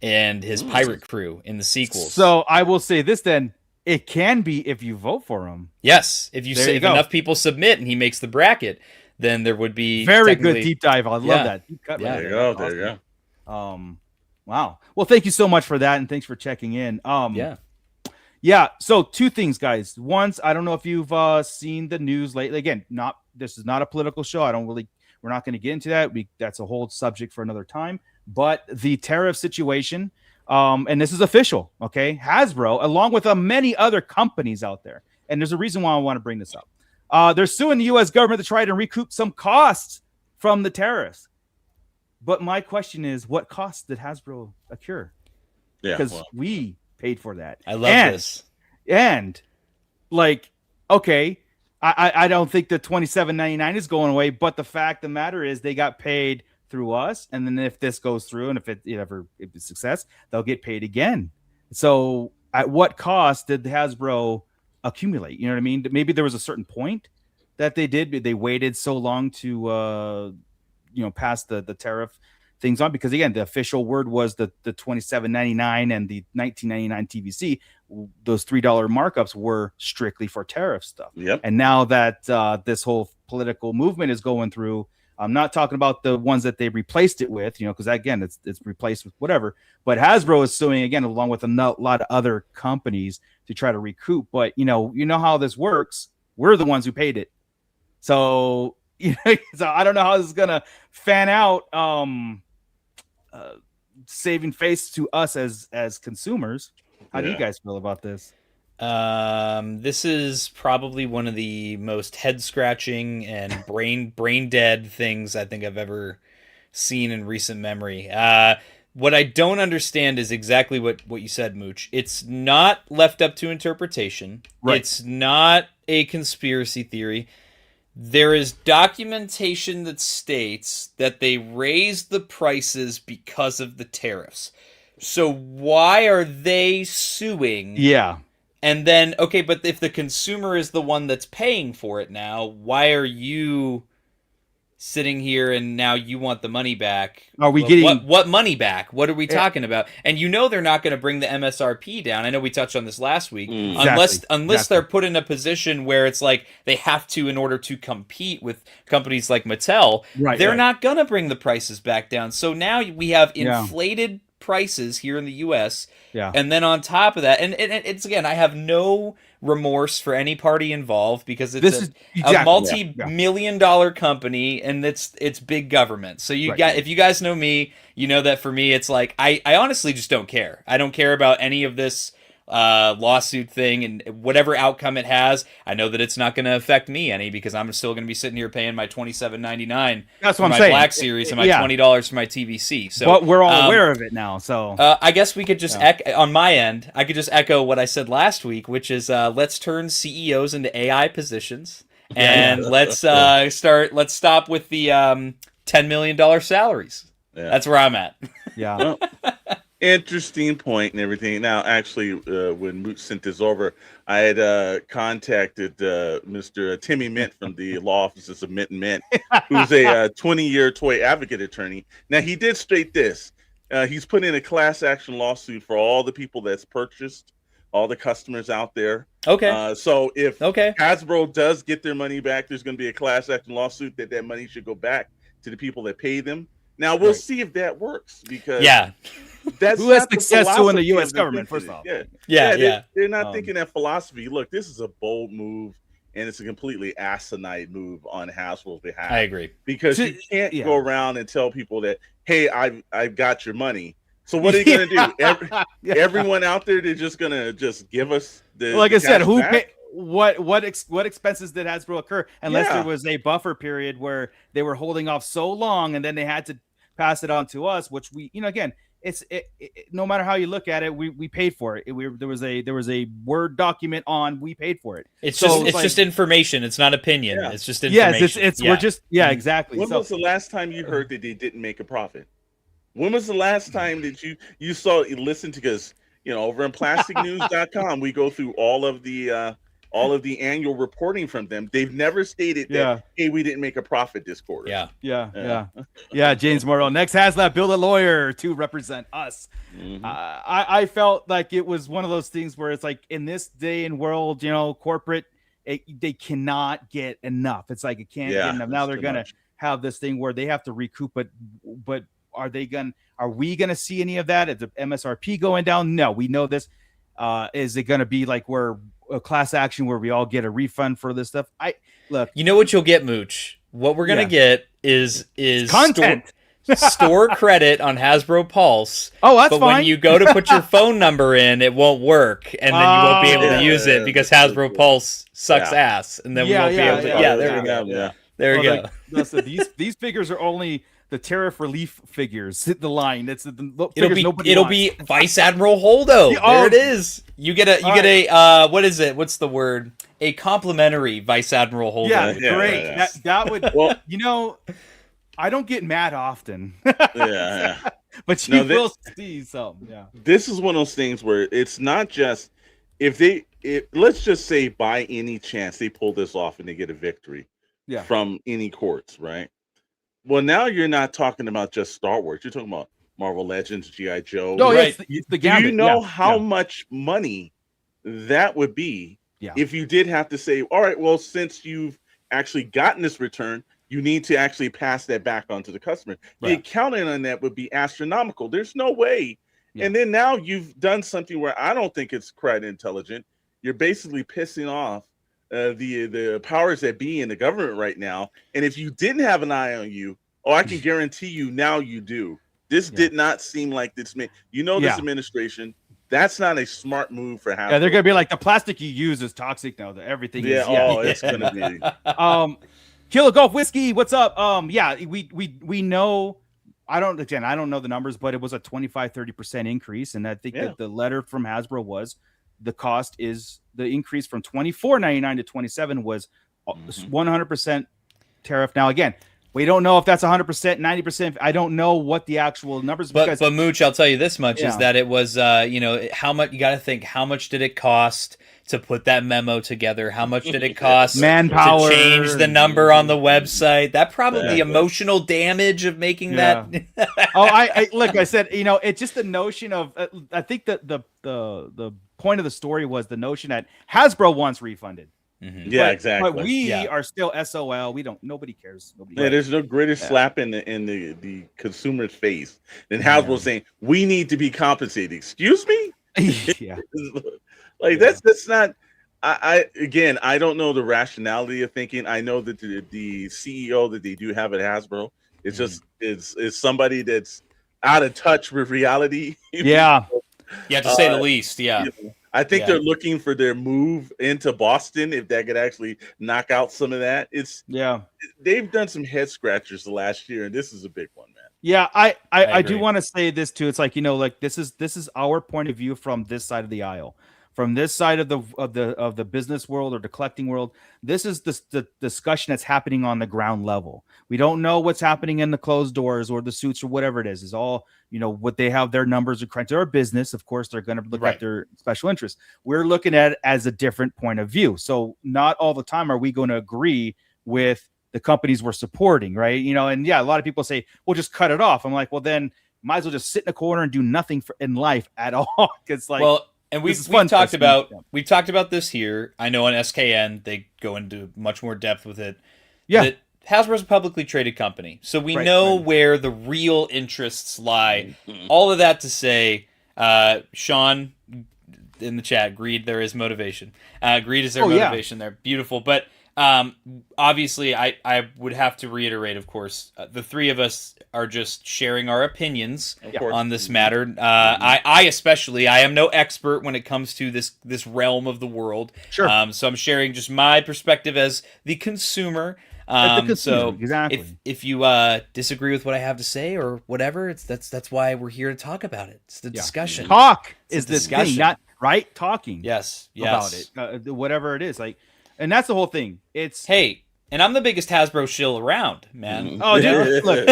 and his pirate crew in the sequels. So I will say this then. It can be if you vote for him. Yes. If enough people submit and he makes the bracket, then there would be very good deep dive. I love that. Deep cut there you go. There you go. Wow. Well, thank you so much for that, and thanks for checking in. Yeah. So 2 things, guys. Once, I don't know if you've seen the news lately. Again, this is not a political show. We're not going to get into that. That's a whole subject for another time. But the tariff situation, and this is official, okay? Hasbro, along with many other companies out there, and there's a reason why I want to bring this up. They're suing the U.S. government to try to recoup some costs from the tariffs. But my question is, what costs did Hasbro incur? Yeah, because we paid for that. I love this. And okay, I don't think the $27.99 is going away, but the fact of the matter is they got paid through us, and then if this goes through and if it's a success, they'll get paid again. So at what cost did Hasbro accumulate? You know what I mean? Maybe there was a certain point that they waited so long to pass the tariff things on, because again, the official word was the $27.99 and the $19.99 TVC. Those $3 markups were strictly for tariff stuff. Yep. And now that this whole political movement is going through, I'm not talking about the ones that they replaced it with, because again, it's replaced with whatever. But Hasbro is suing again, along with a lot of other companies to try to recoup. But you know how this works. We're the ones who paid it. So so I don't know how this is gonna fan out. Saving face to us as consumers. How do you guys feel about this? This is probably one of the most head scratching and brain dead things I think I've ever seen in recent memory. What I don't understand is exactly what you said, Mooch. It's not left up to interpretation. Right. It's not a conspiracy theory. there is documentation that states that they raised the prices because of the tariffs. So why are they suing? Yeah. And then, okay, but if the consumer is the one that's paying for it now, why are you sitting here and now you want the money back? Are we getting what money back? What are we talking about? And they're not going to bring the MSRP down. I know we touched on this last week. Unless they're put in a position where it's like they have to in order to compete with companies like Mattel. They're not going to bring the prices back down. So now we have inflated prices here in the US. And then on top of that, and it's again, I have no remorse for any party involved because it's a multi-million dollar company and it's big government. So if you guys know me, you know that for me it's like I honestly just don't care. I don't care about any of this lawsuit thing and whatever outcome it has. I know that it's not going to affect me any because I'm still going to be sitting here paying my $27.99 for my Black Series and my $20 for my TVC. So, but we're all aware of it now. So I guess we could just on my end, I could just echo what I said last week, which is let's turn CEOs into AI positions and let's stop with the $10 million salaries. Yeah. That's where I'm at. Yeah. Interesting point and everything. Now, actually, when Moot sent this over, I had contacted Mr. Timmy Mint from the law offices of Mint and Mint, who's a 20-year toy advocate attorney. Now, he did state this. He's put in a class action lawsuit for all the people that's purchased, all the customers out there. Okay. So if Hasbro does get their money back, there's going to be a class action lawsuit that money should go back to the people that pay them. Now, we'll see if that works because that's who has success to in the U.S. government, first off. They're not thinking that philosophy. Look, this is a bold move, and it's a completely asinine move on Hasbro's behalf. I agree. Because you can't go around and tell people that, hey, I've got your money. So what are you going to do? Everyone out there, they're just going to just give us the like I said, who back? What expenses did Hasbro occur? Unless there was a buffer period where they were holding off so long, and then they had to pass it on to us, which we, again, it's no matter how you look at it, we paid for it. There was a Word document on, we paid for it. It's just information. It's not opinion. It's just information. Yes, we're just exactly. When was the last time you heard that they didn't make a profit? When was the last time that you listened to, because over on plasticnews.com we go through all of the annual reporting from them. They've never stated that, hey, we didn't make a profit this quarter. Yeah. James Morrell. Next HasLab, build a lawyer to represent us. Mm-hmm. I felt like it was one of those things where it's like, in this day and world, corporate, they cannot get enough. It's like it can't get enough. Now they're going to have this thing where they have to recoup it, but are we going to see any of that? Is the MSRP going down? No, we know this. Is it going to be like a class action where we all get a refund for this stuff? Look, you know what you'll get, Mooch. What we're gonna get is content. Store credit on Hasbro Pulse. Oh, that's but fine. When you go to put your phone number in, it won't work, and then you won't be able to use it because Hasbro Pulse sucks ass, and then we won't be able to. There we go. There we go. Listen, these figures are only the tariff relief figures. The line. It's the it'll be Vice Admiral Holdo. There it is. You get a what is it? What's the word? A complimentary Vice Admiral Holdo. Yeah, great. Yeah. That would. Well, I don't get mad often. But you will see some. Yeah. This is one of those things where it's not just let's just say by any chance they pull this off and they get a victory from any courts, right? Well, now you're not talking about just Star Wars. You're talking about Marvel Legends, G.I. Joe. No, right? It's the gambit. Do you know how much money that would be if you did have to say, all right, well, since you've actually gotten this return, you need to actually pass that back on to the customer. The accounting on that would be astronomical. There's no way. And then now you've done something where I don't think it's quite intelligent. You're basically pissing off the powers that be in the government right now. And if you didn't have an eye on you, I can guarantee you now you do. This did not seem like this. This administration, that's not a smart move for Hasbro. Yeah, they're going to be like, the plastic you use is toxic now. Everything is. It's going to be. Killer Golf Whiskey, what's up? We know. I don't know the numbers, but it was a 25-30% increase. And I think that the letter from Hasbro was the cost is the increase from $24.99 to $27 was 100% tariff. Now, again, we don't know if that's 100%, 90%. I don't know what the actual numbers. But Mooch, I'll tell you this much is that it was, how much you got to think. How much did it cost to put that memo together? How much did it cost manpower to change the number on the website? That probably the emotional damage of making that. I look. I said, it's just the notion of. I think that the point of the story was the notion that Hasbro wants refunded. Mm-hmm. Yeah, exactly. But we are still SOL. We don't. Nobody cares. There's no greater slap in the consumer's face than Hasbro saying we need to be compensated. Excuse me. That's not. I don't know the rationality of thinking. I know that the CEO that they do have at Hasbro is just is somebody that's out of touch with reality. Yeah, to say the least. Yeah. I think they're looking for their move into Boston, if that could actually knock out some of that. They've done some head scratchers the last year, and this is a big one, man. Yeah, I do want to say this too. It's like, this is our point of view from this side of the aisle. From this side of the business world or the collecting world, this is the discussion that's happening on the ground level. We don't know what's happening in the closed doors or the suits or whatever it is. It's all, what they have, their numbers are cranked. They're a business, of course, they're going to look at their special interests. We're looking at it as a different point of view. So not all the time are we going to agree with the companies we're supporting, right? And a lot of people say, "Well, just cut it off." I'm like, well, then might as well just sit in a corner and do nothing in life at all. Because and we've talked about this here. I know on SKN they go into much more depth with it. Yeah, that Hasbro's a publicly traded company, so we know where the real interests lie. Mm-hmm. All of that to say, Sean in the chat, greed. There is motivation. Greed is their motivation. They're beautiful, but obviously, I would have to reiterate. Of course, the three of us are just sharing our opinions on this matter. I especially, I am no expert when it comes to this realm of the world. Sure. So I'm sharing just my perspective as the consumer. So exactly. if you disagree with what I have to say or whatever, that's why we're here to talk about it. It's the discussion. Talk is the discussion, not right talking. Yes. About it, whatever it is, like. And that's the whole thing. And I'm the biggest Hasbro shill around, man. Oh, dude, look,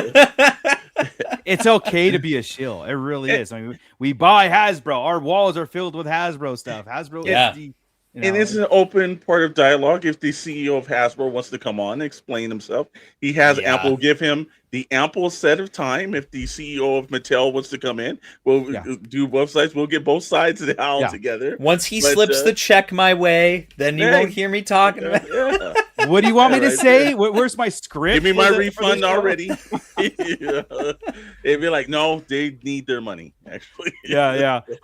it's okay to be a shill. It really is. I mean, we buy Hasbro. Our walls are filled with Hasbro stuff. Hasbro is the. And it's an open part of dialogue. If the CEO of Hasbro wants to come on and explain himself, he has ample. Give him the ample set of time. If the CEO of Mattel wants to come in, we'll do both sides. We'll get both sides of the aisle together. Once he slips the check my way, then you won't hear me talking about. What do you want me to say? Where's my script? Give me my refund already. It'd be like, no, they need their money. Actually,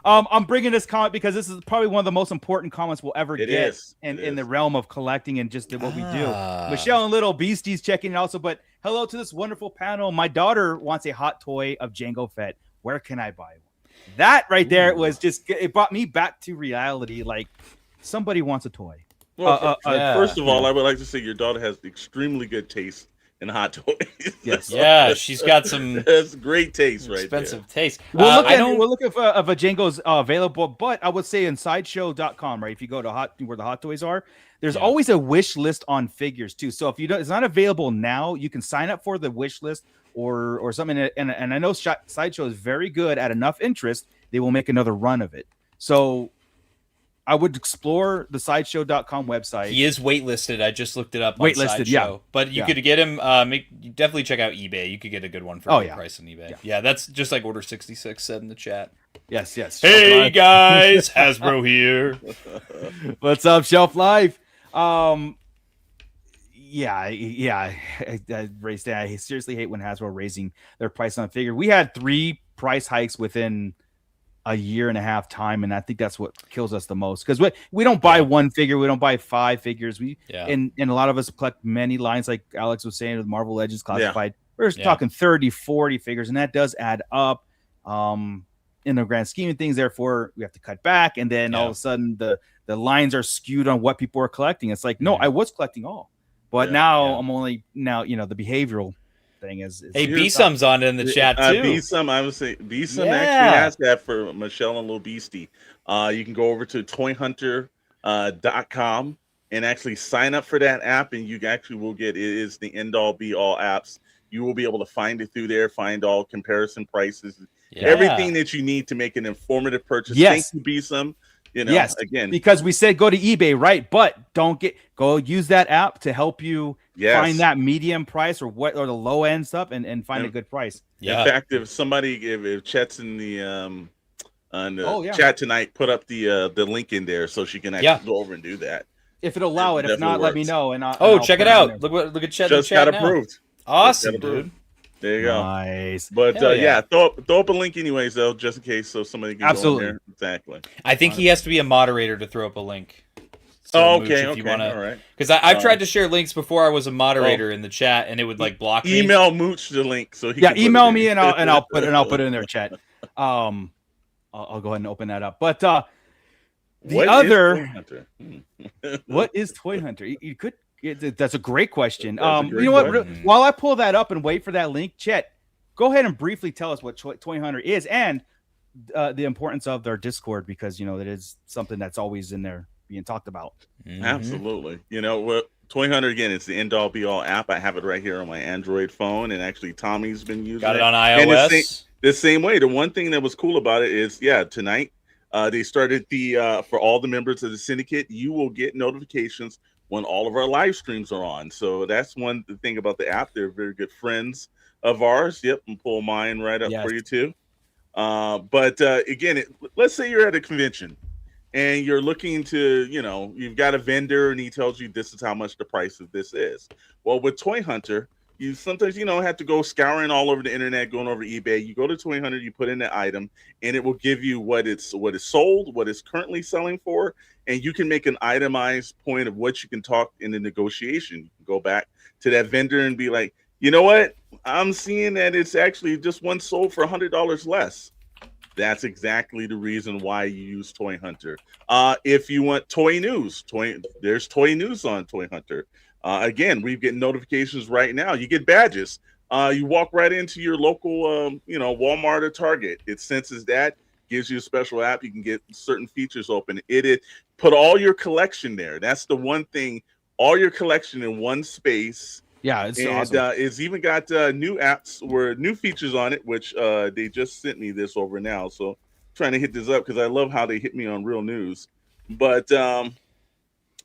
I'm bringing this comment because this is probably one of the most important comments we'll ever get in the realm of collecting and just what we do. Michelle and Little Beasties checking in also, but hello to this wonderful panel. My daughter wants a hot toy of Jango Fett. Where can I buy one? That right there it brought me back to reality. Like, somebody wants a toy. Well, first of all, I would like to say your daughter has extremely good taste in hot toys. Yes. Yeah, she's got some that's great taste, right? Expensive taste. We'll look if a Jango's available, but I would say in sideshow.com, right? If you go to where the hot toys are, there's always a wish list on figures too. So if it's not available now, you can sign up for the wish list or something. And I know Sideshow is very good at enough interest, they will make another run of it. So I would explore the sideshow.com website. He is waitlisted. I just looked it up. Waitlisted, yeah. But you could get him. Definitely check out eBay. You could get a good one for a good price on eBay. Yeah, that's just like Order 66 said in the chat. Yes. Hey guys, Hasbro here. What's up, Shelf Life? I seriously hate when Hasbro raising their price on a figure. We had 3 price hikes within a year and a half time, and I think that's what kills us the most, because we don't buy one figure, we don't buy 5 figures. And a lot of us collect many lines, like Alex was saying with Marvel Legends Classified. We're talking 30, 40 figures, and that does add up in the grand scheme of things. Therefore, we have to cut back, and then all of a sudden the lines are skewed on what people are collecting. It's like, no, I was collecting all, but now I'm only the behavioral thing is hey, B-Sum's on in the chat too. B-Sum, I would say B-Sum actually has that for Michelle and Little Beastie. You can go over to toyhunter.com and actually sign up for that app, and you actually will get, it is the end all be all apps. You will be able to find it through there, find all comparison prices, everything that you need to make an informative purchase. Yes. Thank you, BSOM. Again, because we said go to eBay, right? But go use that app to help you find that medium price or the low end stuff and find a good price. In fact, if Chet's in the chat tonight, put up the link in there so she can actually go over and do that. If it'll allow it. If not, let me know. And I'll check it out. Look at Chet. Just got approved. Awesome, dude. There you go. Nice. But throw up a link anyways, though, just in case, so somebody can go in there. Exactly. I think he has to be a moderator to throw up a link. So okay. All right. Because I've tried to share links before I was a moderator in the chat, and it would like block me. Email Mooch the link so he email me and I'll put it in their chat. I'll go ahead and open that up. But what is Toy Hunter? You could. That's a great question. You know what? While I pull that up and wait for that link, Chet, go ahead and briefly tell us what Toy Hunter is and the importance of their Discord, because it is something that's always in there being talked about. Mm-hmm. Absolutely. What Toy Hunter, again, it's the end all be all app. I have it right here on my Android phone, and actually Tommy's been using it on iOS. And the same way. The one thing that was cool about it is, tonight they started for all the members of the syndicate, you will get notifications when all of our live streams are on. So that's one thing about the app. They're very good friends of ours. Yep, and pull mine right up for you too. But again, let's say you're at a convention and you're looking to, you've got a vendor and he tells you this is how much the price of this is. Well, with Toy Hunter, you sometimes, have to go scouring all over the internet, going over eBay. You go to Toy Hunter, you put in the item, and it will give you what is sold, what it's currently selling for, and you can make an itemized point of what you can talk in the negotiation. You can go back to that vendor and be like, you know what? I'm seeing that it's actually just one sold for $100 less. That's exactly the reason why you use Toy Hunter. If you want toy news, there's toy news on Toy Hunter. Again, we get notifications right now. You get badges. You walk right into your local, Walmart or Target. It senses that, gives you a special app. You can get certain features open. It put all your collection there. That's the one thing. All your collection in one space. Yeah, it's awesome. It's even got new apps or new features on it, which they just sent me this over now. So I'm trying to hit this up because I love how they hit me on real news. But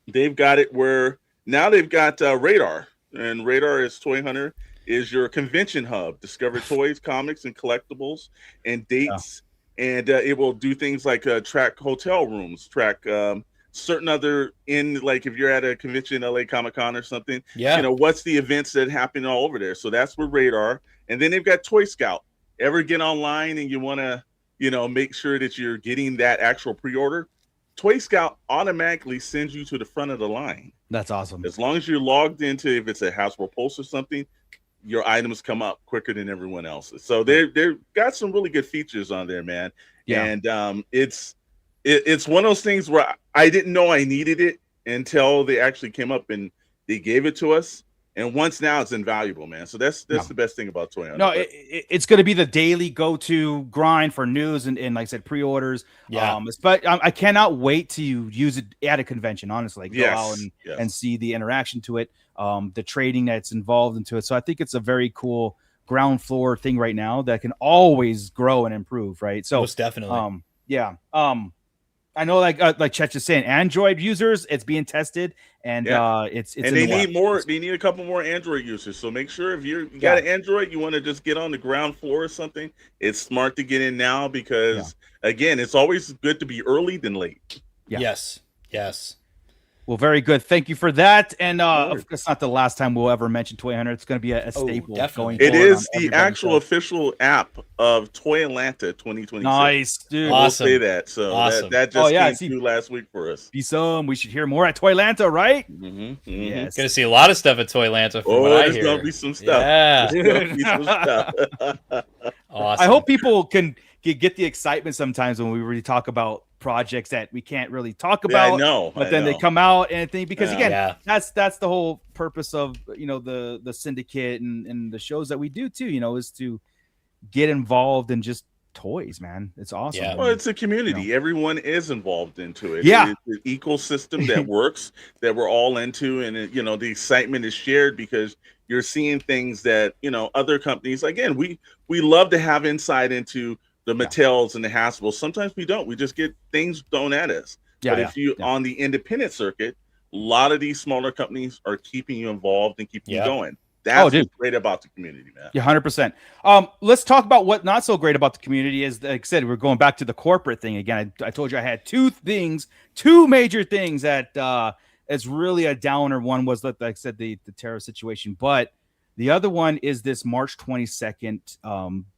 they've got it where now they've got Radar, and Radar is Toy Hunter is your convention hub. Discover toys, comics, and collectibles and dates. Yeah. And it will do things like track hotel rooms, track certain other like if you're at a convention, LA Comic-Con or something, what's the events that happen all over there. So that's where Radar. And then they've got Toy Scout. Ever get online and you want to, make sure that you're getting that actual pre-order, Toy Scout automatically sends you to the front of the line. That's awesome. As long as you're logged into, if it's a Hasbro Pulse or something, your items come up quicker than everyone else's. So they've got some really good features on there, man. Yeah. And it's one of those things where I didn't know I needed it until they actually came up and they gave it to us. And once now it's invaluable, man. So that's the best thing about Toy Hunter. No, it's going to be the daily go-to grind for news and like I said, pre-orders. Yeah. But I cannot wait to use it at a convention, honestly. Go out and see the interaction to it, the trading that's involved into it. So I think it's a very cool ground floor thing right now that can always grow and improve, right? So most definitely. I know, like Chet is saying, Android users, it's being tested, and it's and they need more. They need a couple more Android users. So make sure if you got an Android, you want to just get on the ground floor or something. It's smart to get in now because again, it's always good to be early than late. Yeah. Yes. Well, very good. Thank you for that. And it's not the last time we'll ever mention Toy Hunter. It's going to be a staple. Definitely. It is the actual official app of Toy Atlanta 2026. Nice, dude. Awesome. We'll say that. So awesome. that just came through last week for us. We should hear more at Toy Atlanta, right? Mm-hmm. Yes. Going to see a lot of stuff at Toy Atlanta from what I hear. There's going to be some stuff. Yeah. There's going to be some stuff. Awesome. I hope people can get the excitement sometimes when we really talk about projects that we can't really talk about, but then they come out and think, because again, that's the whole purpose of the syndicate and the shows that we do too, is to get involved and just toys, man. It's awesome. Yeah. Well, it's a community. Everyone is involved into it. Yeah. It's an ecosystem that works, that we're all into, and the excitement is shared because you're seeing things that other companies. Again, we love to have insight into the Mattels and the Hasbros. Sometimes we don't. We just get things thrown at us. But if you on the independent circuit, a lot of these smaller companies are keeping you involved and keeping you going. That's what's great about the community, man. Yeah, 100%. Let's talk about what not so great about the community is. Like I said, we're going back to the corporate thing again. I told you I had two major things that is really a downer. One was, like I said, the terror situation, but the other one is this March 22nd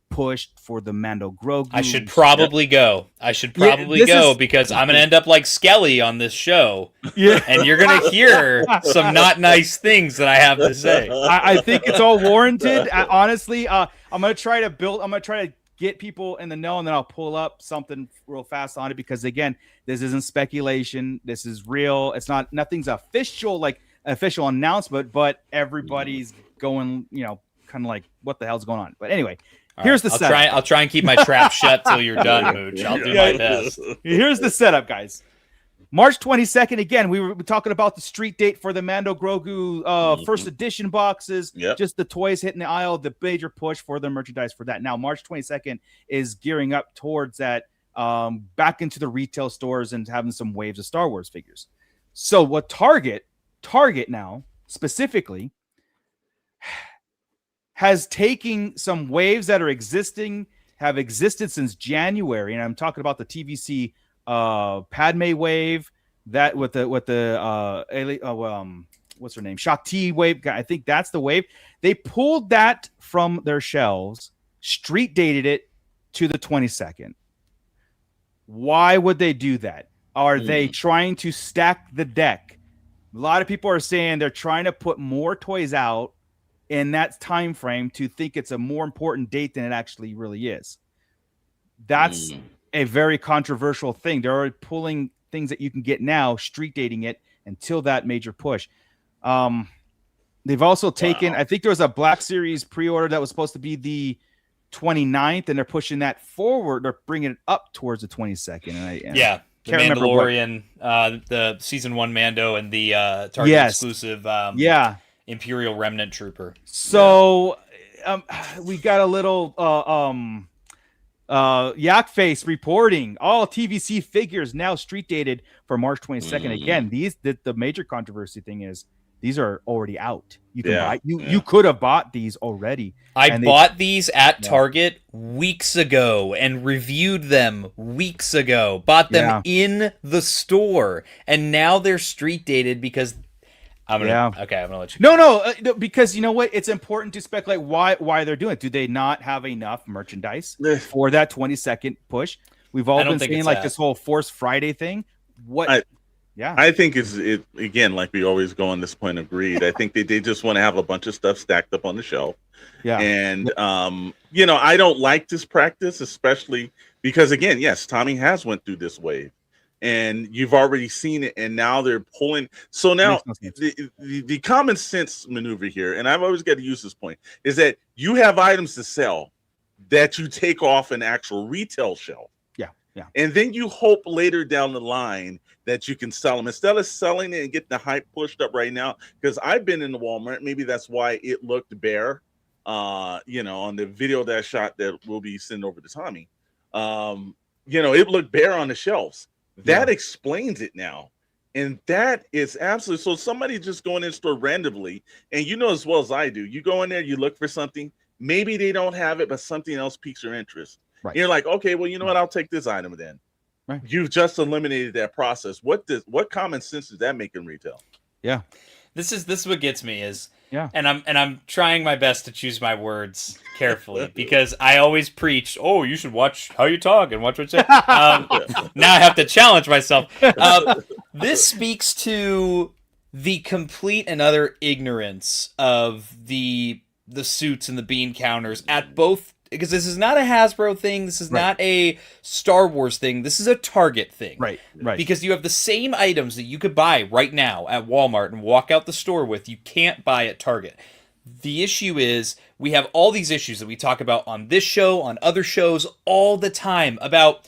pushed for the Mando Grogu. I should probably go. Because I'm gonna end up like Skelly on this show. Yeah, and you're gonna hear some not nice things that I have to say. I think it's all warranted. Honestly, I'm gonna try to get people in the know, and then I'll pull up something real fast on it because again, this isn't speculation. This is real. It's not. Nothing's official announcement, but everybody's going. Kind of like what the hell's going on. But anyway. Here's the setup. I'll try and keep my trap shut till you're done, Mooch. I'll do my best. Here's the setup, guys. March 22nd, again, we were talking about the street date for the Mando Grogu first edition boxes. Yep. Just the toys hitting the aisle, the major push for the merchandise for that. Now, March 22nd is gearing up towards that, back into the retail stores and having some waves of Star Wars figures. So what Target now, specifically, has taken some waves that have existed since January, and I'm talking about the TVC Padme wave, that with the what's her name, Shakti wave. I think that's the wave. They pulled that from their shelves, street dated it to the 22nd. Why would they do that? Are they trying to stack the deck? A lot of people are saying they're trying to put more toys out in that time frame to think it's a more important date than it actually really is. That's a very controversial thing. They're pulling things that you can get now, street dating it until that major push. They've also taken, I think there was a Black Series pre-order that was supposed to be the 29th, and they're pushing that forward. They're bringing it up towards the 22nd. The Mandalorian, the season 1 Mando, and the Target exclusive. Imperial Remnant Trooper. So we got a little Yak Face reporting all TVC figures now street dated for March 22nd. Again, the major controversy thing is these are already out. You can buy you could have bought these already. I bought these at Target weeks ago and reviewed them weeks ago. Bought them in the store, and now they're street dated because I'm gonna let you. No, because you know what? It's important to speculate why they're doing it. Do they not have enough merchandise for that 22nd push? We've all been saying like this whole Force Friday thing. I think it again, like we always go on this point of greed. I think they just want to have a bunch of stuff stacked up on the shelf. Yeah. And I don't like this practice, especially because again, yes, Tommy has went through this wave. And you've already seen it, and now they're pulling. So now the common sense maneuver here, and I've always got to use this point, is that you have items to sell that you take off an actual retail shelf. Yeah. And then you hope later down the line that you can sell them instead of selling it and getting the hype pushed up right now. Because I've been in the Walmart, maybe that's why it looked bare. On the video that I shot that we'll be sending over to Tommy. It looked bare on the shelves. That explains it now. And that is absolutely so. Somebody just going in store randomly, and as well as I do, you go in there, you look for something, maybe they don't have it, but something else piques your interest. Right. And you're like, okay, well, you know what? I'll take this item then. Right. You've just eliminated that process. What common sense does that make in retail? Yeah. This is what gets me is and I'm trying my best to choose my words carefully because I always preach, you should watch how you talk and watch what you say. Now I have to challenge myself. This speaks to the complete and utter ignorance of the suits and the bean counters at both, because this is not a Hasbro thing. This is not a Star Wars thing. This is a Target thing. Right. Because you have the same items that you could buy right now at Walmart and walk out the store with. You can't buy at Target. The issue is we have all these issues that we talk about on this show, on other shows all the time about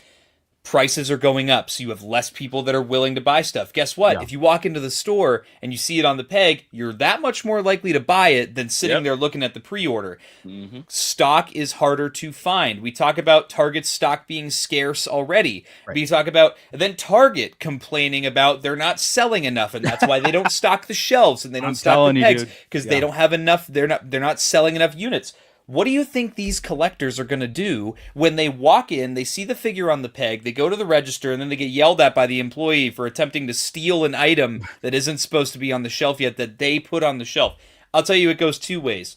prices are going up, so you have less people that are willing to buy stuff. Guess what? Yeah. If you walk into the store and you see it on the peg, you're that much more likely to buy it than sitting there looking at the pre-order. Mm-hmm. Stock is harder to find. We talk about Target's stock being scarce already. Right. We talk about then Target complaining about they're not selling enough, and that's why they don't stock the shelves and they don't stock the pegs because they don't have enough. They're not selling enough units. What do you think these collectors are going to do when they walk in, they see the figure on the peg, they go to the register, and then they get yelled at by the employee for attempting to steal an item that isn't supposed to be on the shelf yet that they put on the shelf? I'll tell you, it goes two ways.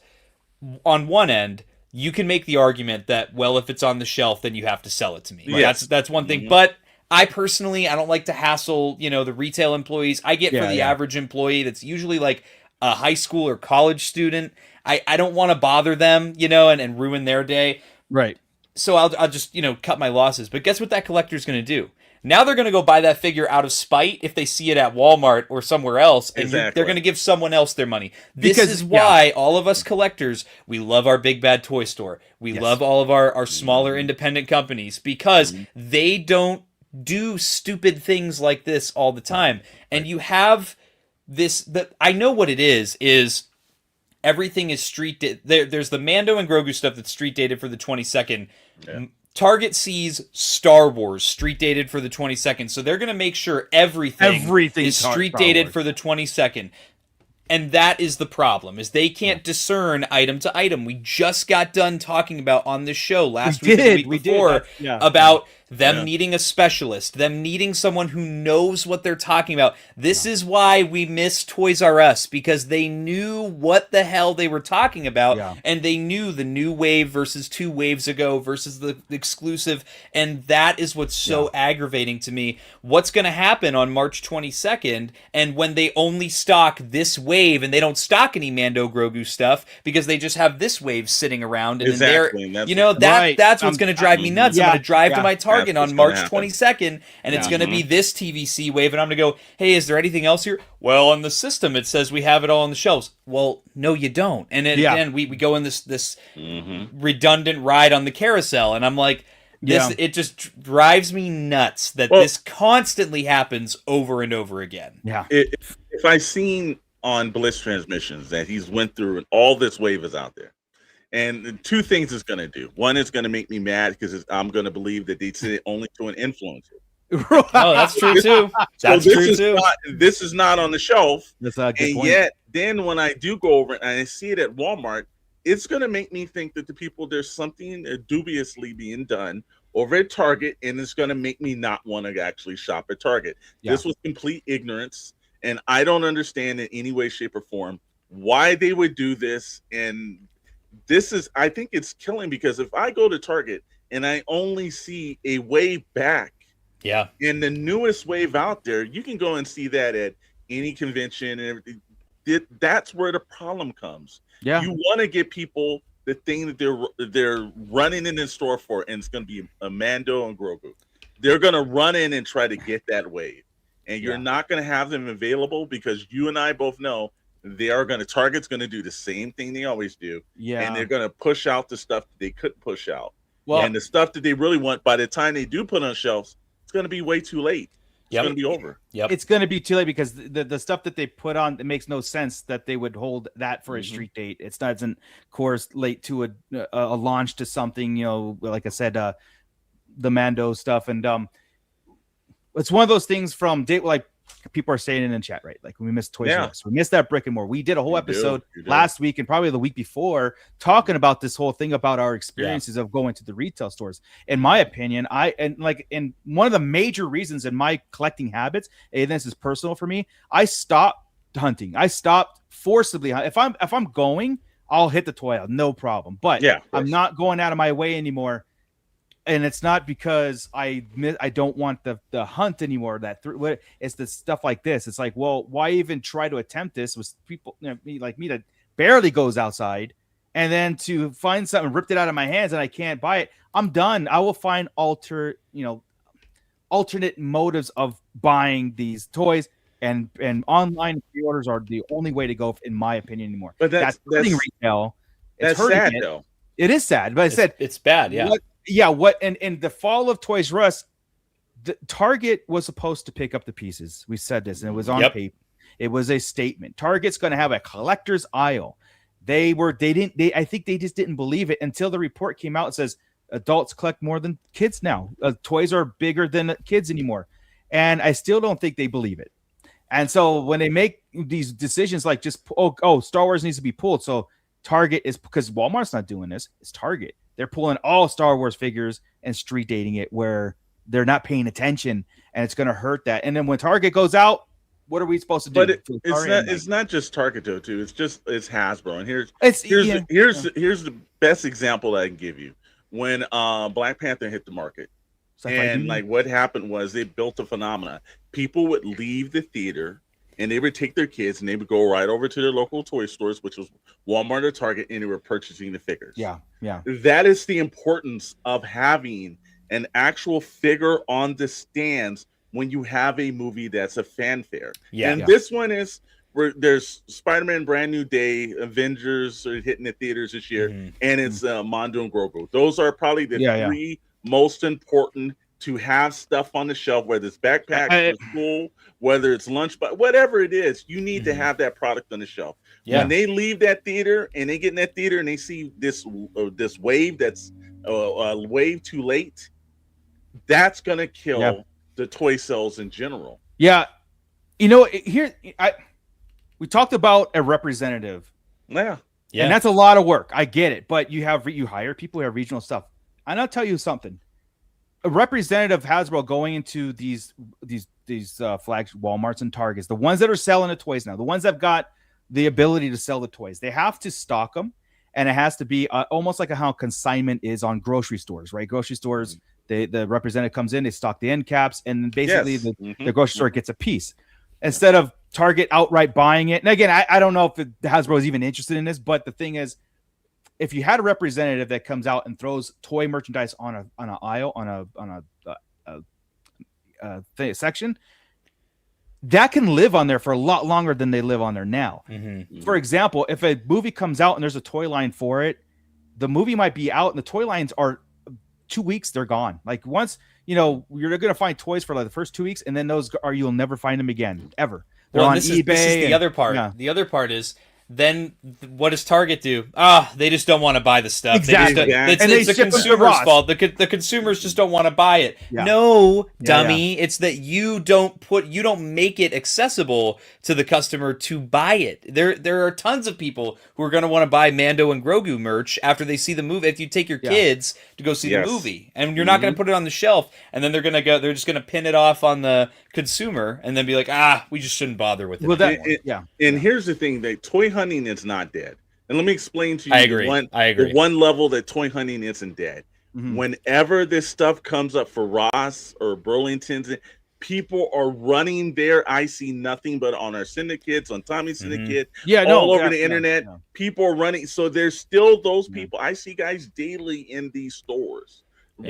On one end, you can make the argument that, well, if it's on the shelf, then you have to sell it to me. Yes. That's one thing. Mm-hmm. But I personally, I don't like to hassle, the retail employees. I get for the average employee that's usually like a high school or college student. I don't want to bother them, and ruin their day. Right. So I'll just, cut my losses. But guess what that collector's going to do? Now they're going to go buy that figure out of spite if they see it at Walmart or somewhere else, and they're going to give someone else their money. This is why all of us collectors, we love our big bad toy store. We love all of our smaller independent companies because they don't do stupid things like this all the time. And you have this, I know what it is everything is street there's the Mando and Grogu stuff that's street dated for the 22nd. Yeah. Target sees Star Wars street dated for the 22nd, so they're going to make sure everything is street dated for the 22nd. And that is the problem, is they can't discern item to item. We just got done talking about on this show last week and the week before about them needing a specialist, them needing someone who knows what they're talking about. This is why we miss Toys R Us, because they knew what the hell they were talking about, and they knew the new wave versus 2 waves ago versus the exclusive, and that is what's so aggravating to me. What's going to happen on March 22nd, and when they only stock this wave, and they don't stock any Mando Grogu stuff, because they just have this wave sitting around, and that's what's going to drive me nuts. I'm going to drive to my Target on March 22nd, and it's going to be this TVC wave, and I'm going to go, hey, is there anything else here? Well, on the system, it says we have it all on the shelves. Well, no, you don't. And then we go in this redundant ride on the carousel, and I'm like, it just drives me nuts that this constantly happens over and over again. Yeah. If I seen on Bliss Transmissions that he's went through and all this wave is out there, and 2 things it's going to do. One, it's going to make me mad because I'm going to believe that they sent it only to an influencer. Oh, that's true too. This is not on the shelf. That's a good point. Yet, then when I do go over and I see it at Walmart, it's going to make me think that there's something dubiously being done over at Target, and it's going to make me not want to actually shop at Target. This was complete ignorance, and I don't understand in any way, shape, or form why they would do this. And I think it's killing, because if I go to Target and I only see a wave back, in the newest wave out there, you can go and see that at any convention and everything. That's where the problem comes. You want to get people the thing that they're running in the store for, and it's going to be a Mando and Grogu. They're going to run in and try to get that wave, and you're not going to have them available, because you and I both know Target's going to do the same thing they always do. And they're going to push out the stuff that they couldn't push out. And the stuff that they really want, by the time they do put on shelves, it's going to be way too late. It's going to be over. It's going to be too late, because the stuff that they put on, it makes no sense that they would hold that for a street date. It doesn't correlate to a launch to something, like I said, the Mando stuff. And it's one of those things from date, like people are saying in the chat, right? Like, we missed Toys R Us. We missed that brick and mortar. We did a whole episode last week and probably the week before talking about this whole thing about our experiences of going to the retail stores. In my opinion, and one of the major reasons in my collecting habits, and this is personal for me, I stopped hunting. I stopped forcibly. If I'm going, I'll hit the toy out, no problem. But I'm not going out of my way anymore. And it's not because I don't want the hunt anymore. It's the stuff like this. It's like, well, why even try to attempt this with people like me that barely goes outside, and then to find something ripped it out of my hands and I can't buy it? I'm done. I will find alternate motives of buying these toys. and online pre-orders are the only way to go, in my opinion, anymore. But that's hurting retail. That's sad, though. It is sad, but it's bad. Yeah. What in the fall of Toys R Us, Target was supposed to pick up the pieces. We said this, and it was on paper. It was a statement. Target's going to have a collector's aisle. I think they just didn't believe it until the report came out and says adults collect more than kids now. Toys are bigger than kids anymore. And I still don't think they believe it. And so when they make these decisions like just, Star Wars needs to be pulled. So Target is, because Walmart's not doing this, it's Target. They're pulling all Star Wars figures and street dating it where they're not paying attention, and it's going to hurt that. And then when Target goes out, what are we supposed to do? But it's not just Target though, too. It's Hasbro. And here's the best example I can give you. When Black Panther hit the market, and like what happened was they built a phenomenon. People would leave the theater and they would take their kids and they would go right over to their local toy stores, which was Walmart or Target, and they were purchasing the figures. Yeah. That is the importance of having an actual figure on the stands when you have a movie that's a fanfare. This one is where there's Spider-Man Brand New Day, Avengers are hitting the theaters this year, and it's Mondo and Grogu. Those are probably the three most important to have stuff on the shelf, whether it's backpacks for school, whether it's lunch, but whatever it is, you need to have that product on the shelf. When they leave that theater and they get in that theater and they see this wave that's a wave too late, that's gonna kill the toy sales in general. Yeah, we talked about a representative. Yeah, and that's a lot of work. I get it, but you hire people who have regional stuff. And I'll tell you something. A representative Hasbro going into these flags, Walmarts and Targets, the ones that are selling the toys now, the ones that have got the ability to sell the toys, they have to stock them, and it has to be almost like how consignment is on grocery stores, right? Grocery stores, the representative comes in, they stock the end caps, and then basically the grocery store gets a piece instead of Target outright buying it. And again, I don't know if Hasbro is even interested in this, but the thing is, if you had a representative that comes out and throws toy merchandise on an aisle, on a section, that can live on there for a lot longer than they live on there now. For example, if a movie comes out and there's a toy line for it, the movie might be out and the toy lines are 2 weeks, they're gone. Like once, you're going to find toys for like the first 2 weeks, and then you'll never find them again, ever. They're on eBay. This is the other part. Yeah. The other part is, then what does Target do? They just don't want to buy the stuff. Exactly. It's the consumer's fault. The consumers just don't want to buy it. Yeah. No, dummy. It's that you don't make it accessible to the customer to buy it. There are tons of people who are going to want to buy Mando and Grogu merch after they see the movie. If you take your kids to go see the movie, and you're not going to put it on the shelf, and then they're just going to pin it off on the consumer, and then be like, we just shouldn't bother with it. And here's the thing: that toy hunting is not dead. And let me explain to you. I agree. The one level that toy hunting isn't dead. Whenever this stuff comes up for Ross or Burlington's, people are running there. I see nothing but on our syndicates, on Tommy's syndicate, all over the internet. People are running. So there's still those people. I see guys daily in these stores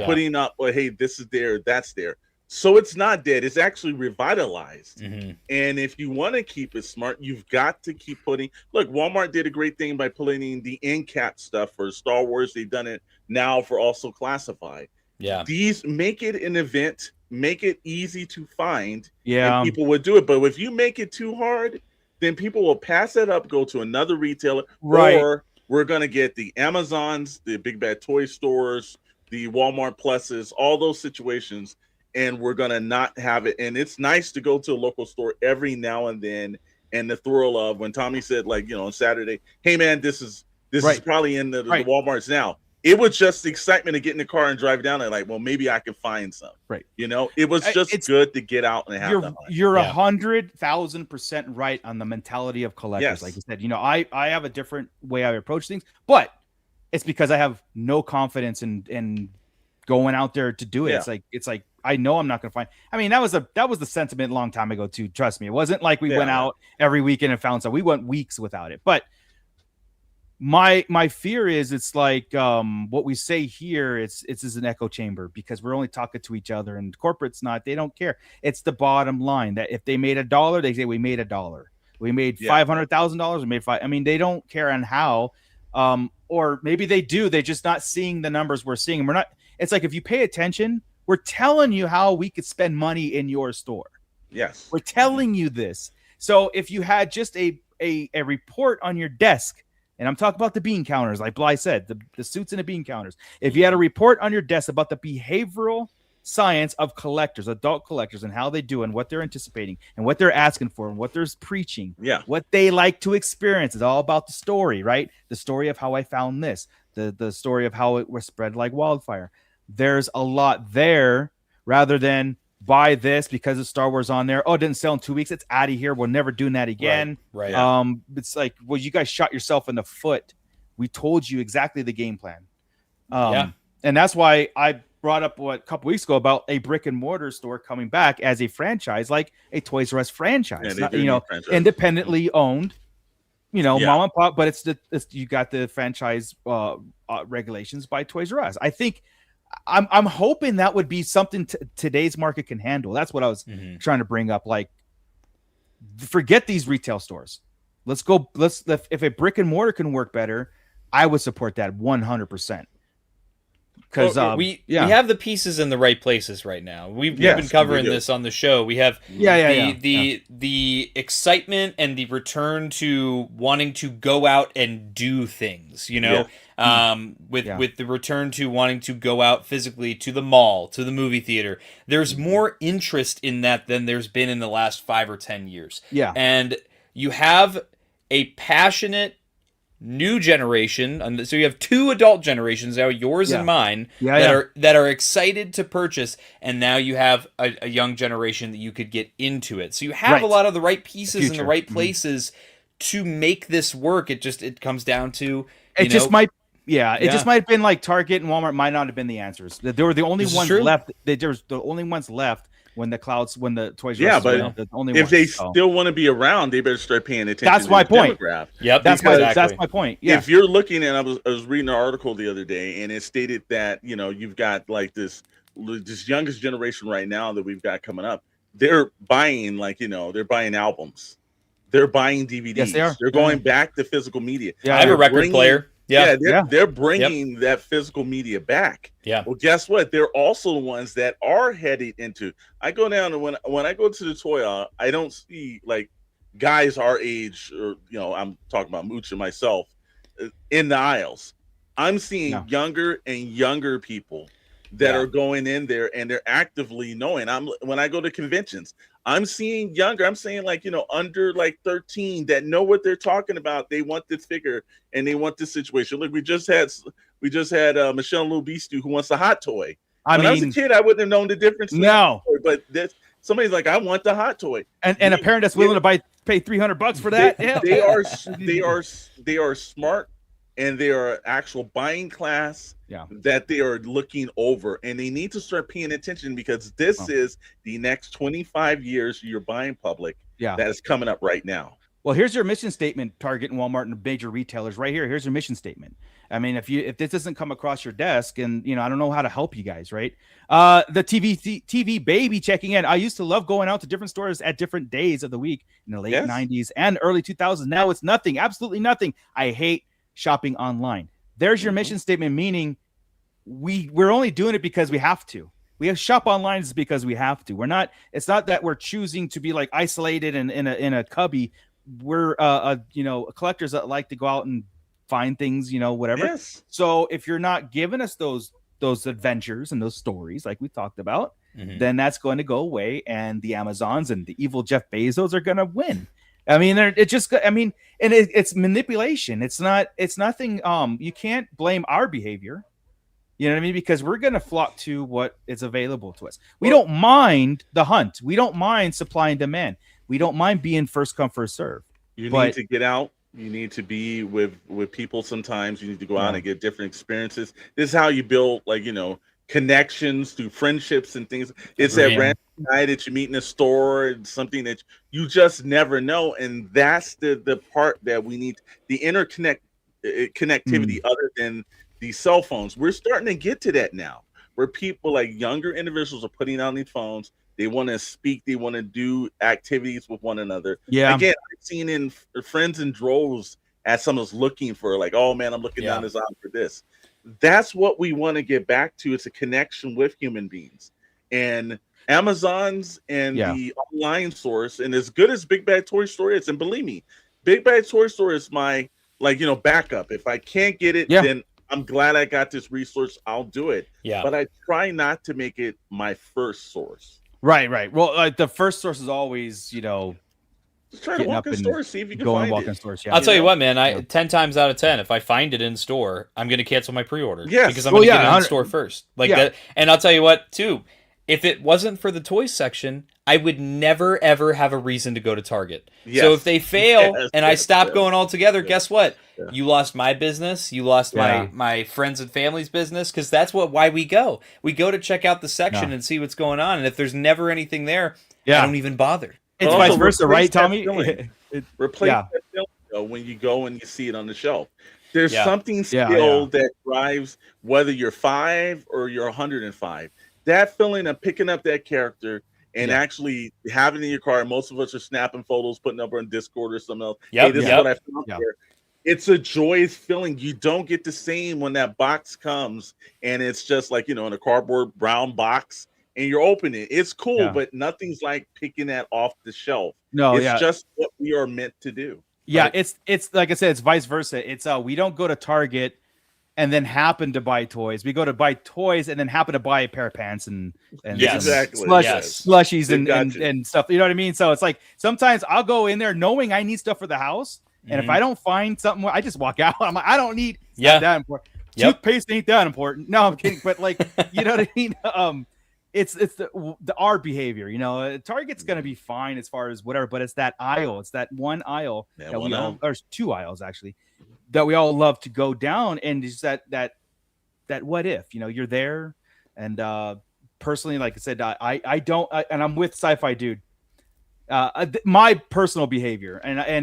putting up, hey, this is there, that's there. So it's not dead. It's actually revitalized. And if you want to keep it smart, you've got to keep putting. Look, Walmart did a great thing by putting the end cap stuff for Star Wars. They've done it now for also classified. Yeah. These make it an event, make it easy to find. Yeah. And people would do it. But if you make it too hard, then people will pass it up, go to another retailer. Right. Or we're going to get the Amazons, the Big Bad Toy Stores, the Walmart Pluses, all those situations. And we're going to not have it. And it's nice to go to a local store every now and then. And the thrill of when Tommy said, like, on Saturday, hey, man, this is probably in the Walmarts now. It was just the excitement of getting in the car and driving down there. Like, well, maybe I can find some. Right. It was just good to get out and have them. You're 100,000% right on the mentality of collectors. Yes. Like you said, I have a different way I approach things, but it's because I have no confidence in going out there to do it. Yeah. It's like I know I'm not going to find. I mean, that was the sentiment a long time ago too. Trust me, it wasn't like we went out every weekend and found some. We went weeks without it. But my fear is it's like what we say here. It's is an echo chamber because we're only talking to each other, and corporate's not. They don't care. It's the bottom line that if they made $1, they say we made $1. We made $500,000. We made five. I mean, they don't care on how. Or maybe they do. They're just not seeing the numbers we're seeing. And we're not. It's like if you pay attention, we're telling you how we could spend money in your store. Yes, we're telling you this. So if you had just a report on your desk, and I'm talking about the bean counters, like Bly said, the suits and the bean counters. If you had a report on your desk about the behavioral science of collectors, adult collectors, and how they do and what they're anticipating and what they're asking for and what they're preaching, what they like to experience, it's all about the story, right? The story of how I found this, the story of how it was spread like wildfire. There's a lot there rather than buy this because of Star Wars on there. Oh, it didn't sell in 2 weeks. It's out of here. We're never doing that again. Right. It's like, well, you guys shot yourself in the foot. We told you exactly the game plan. And that's why I brought up a couple weeks ago about a brick and mortar store coming back as a franchise, like a Toys R Us franchise, independently owned, mom and pop, but it's you got the franchise regulations by Toys R Us. I think I'm hoping that would be something today's market can handle. That's what I was trying to bring up. Like, forget these retail stores. Let's go. If a brick and mortar can work better, I would support that 100%. Because we have the pieces in the right places right now. We've been covering this on the show. We have the excitement and the return to wanting to go out and do things, with the return to wanting to go out physically to the mall, to the movie theater. There's more interest in that than there's been in the last 5 or 10 years. Yeah. And you have a passionate new generation, and so you have 2 adult generations now, yours and mine, that are excited to purchase, and now you have a young generation that you could get into it. So you have a lot of the right pieces in the right places to make this work. It comes down to it just might have been like Target and Walmart might not have been the answers. They were the only ones left. There's the only ones left when the Toys R Us the only if they still want to be around, they better start paying attention. That's my point. Yep, that's my point. Yeah. If you're looking at, I was reading an article the other day, and it stated that you've got like this youngest generation right now that we've got coming up. They're buying they're buying albums, they're buying DVDs. Yes, they are. They're going back to physical media. Yeah, I have a record player. They're bringing that physical media back. Yeah. Well, guess what? They're also the ones that are headed into. I go down and when I go to the toy aisle, I don't see like guys our age, or I'm talking about Mooch and myself, in the aisles. I'm seeing younger and younger people that are going in there, and they're actively knowing. When I go to conventions, I'm seeing younger. I'm saying under 13 that know what they're talking about. They want this figure and they want this situation. Look, we just had Michelle Lobistu who wants a hot toy. When I was a kid, I wouldn't have known the difference. No, but somebody's like, I want the hot toy, and a parent that's willing to pay $300 for that. They are smart. And they are actual buying class that they are looking over, and they need to start paying attention because this is the next 25 years of your buying public that is coming up right now. Well, here's your mission statement, Target and Walmart and major retailers right here. Here's your mission statement. I mean, if this doesn't come across your desk, and I don't know how to help you guys, right? The TV baby checking in. I used to love going out to different stores at different days of the week in the late 90s and early 2000s. Now it's nothing, absolutely nothing. I hate shopping online. There's your mission statement, meaning we're only doing it because we have to. We have shop online is because we have to. It's not that we're choosing to be like isolated and in a cubby. We're collectors that like to go out and find things, whatever. Yes. So if you're not giving us those adventures and those stories like we talked about, then that's going to go away, and the Amazons and the evil Jeff Bezos are going to win. I mean, it's manipulation. It's nothing. You can't blame our behavior. You know what I mean? Because we're going to flock to what is available to us. We don't mind the hunt. We don't mind supply and demand. We don't mind being first come, first serve. You need to get out. You need to be with people sometimes. You need to go out and get different experiences. This is how you build, connections through friendships and things. It's that random guy that you meet in a store and something that you just never know. And that's the part that we need, the interconnect connectivity other than these cell phones. We're starting to get to that now, where people like younger individuals are putting on these phones. They want to speak. They want to do activities with one another. Yeah. Again, I've seen in friends in droves as someone's looking for, like, oh man, I'm looking down this aisle for this. That's what we want to get back to. It's a connection with human beings. And Amazon's and the online source, and as good as Big Bad Toy Store is, and believe me, Big Bad Toy Store is my backup. If I can't get it, then I'm glad I got this resource. I'll do it. Yeah. But I try not to make it my first source. Right. Well, the first source is always, just try to walk in stores, see if you can go find and walk it. in stores. I'll tell you what, man. 10 times out of 10, if I find it in store, I'm going to cancel my pre-order because I'm going to get it in store first. That. And I'll tell you what, too. If it wasn't for the toys section, I would never, ever have a reason to go to Target. Yes. So if they fail and I stop going altogether, guess what? Yeah. You lost my business. You lost my friends and family's business, because that's why we go. We go to check out the section and see what's going on. And if there's never anything there, I don't even bother. It's vice versa, right, Tommy? Replace that film, though, when you go and you see it on the shelf. There's something still that drives, whether you're 5 or you're 105. That feeling of picking up that character and actually having it in your car. Most of us are snapping photos, putting up on Discord or something else. Hey, this is what I found here. It's a joyous feeling. You don't get the same when that box comes and it's just like, in a cardboard brown box and you're opening it. It's cool, but nothing's like picking that off the shelf. No, it's just what we are meant to do. Yeah, right? It's like I said, it's vice versa. It's we don't go to Target and then happen to buy toys. We go to buy toys and then happen to buy a pair of pants and exactly. Slushies and stuff. You know what I mean? So it's like sometimes I'll go in there knowing I need stuff for the house. And if I don't find something, I just walk out. I'm like, I don't need that important. Toothpaste ain't that important. No, I'm kidding. But like, you know what I mean? It's our behavior. Target's gonna be fine as far as whatever, but it's that aisle. It's that one aisle that we all, or two aisles actually, that we all love to go down, and just that what if you're there, and personally, like I said, I don't, and I'm with Sci-Fi Dude. My personal behavior,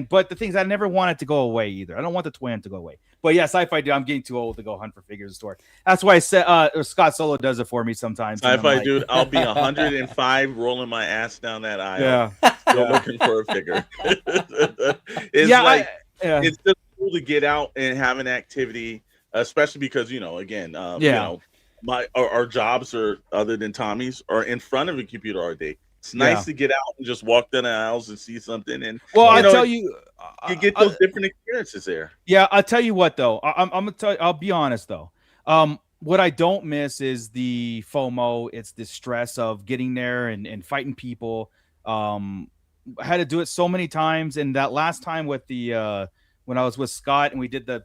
but the things I never want it to go away either. I don't want the toy hunt to go away. But yeah, Sci-Fi Dude, I'm getting too old to go hunt for figures in the store. That's why I said Scott Solo does it for me sometimes. Sci-Fi Dude, I'll be 105 rolling my ass down that aisle. Looking for a figure. It's just cool to get out and have an activity, especially because our jobs are, other than Tommy's, are in front of a computer all day. It's nice to get out and just walk down the aisles and see something. And I tell you, you get those different experiences there. Yeah, I'll tell you what though. I'm gonna tell you, I'll be honest though. What I don't miss is the FOMO. It's the stress of getting there and fighting people. I had to do it so many times, and that last time with the when I was with Scott and we did the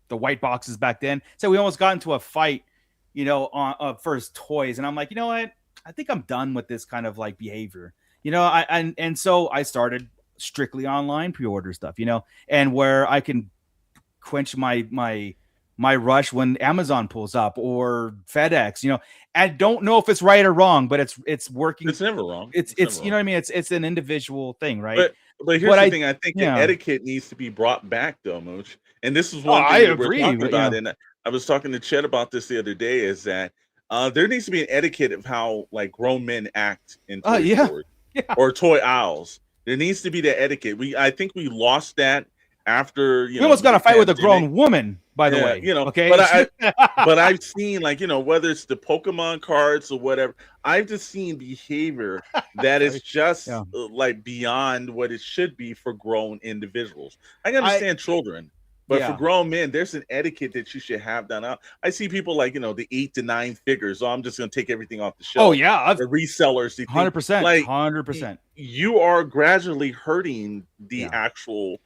white boxes back then. So we almost got into a fight, on for his toys, and I'm like, you know what? I think I'm done with this kind of like behavior, and so I started strictly online pre-order stuff, and where I can quench my rush when Amazon pulls up or FedEx, I don't know if it's right or wrong, but it's working. It's never wrong. It's you know what I mean? It's an individual thing, right? But here's the thing. I think the etiquette needs to be brought back though, Mooch. And this is one thing I agree, we're talking about. And I was talking to Chet about this the other day, is that there needs to be an etiquette of how like grown men act in toy stores or toy aisles. There needs to be the etiquette. I think we lost that after we almost got a fight with a grown woman, by the way. Okay. But I've seen whether it's the Pokemon cards or whatever, I've just seen behavior that is just like beyond what it should be for grown individuals. I can understand children. But for grown men, there's an etiquette that you should have done out. I see people like, the 8 to 9 figures. So I'm just going to take everything off the shelf. Oh, yeah. The resellers. 100%. Like, 100%. You are gradually hurting the actual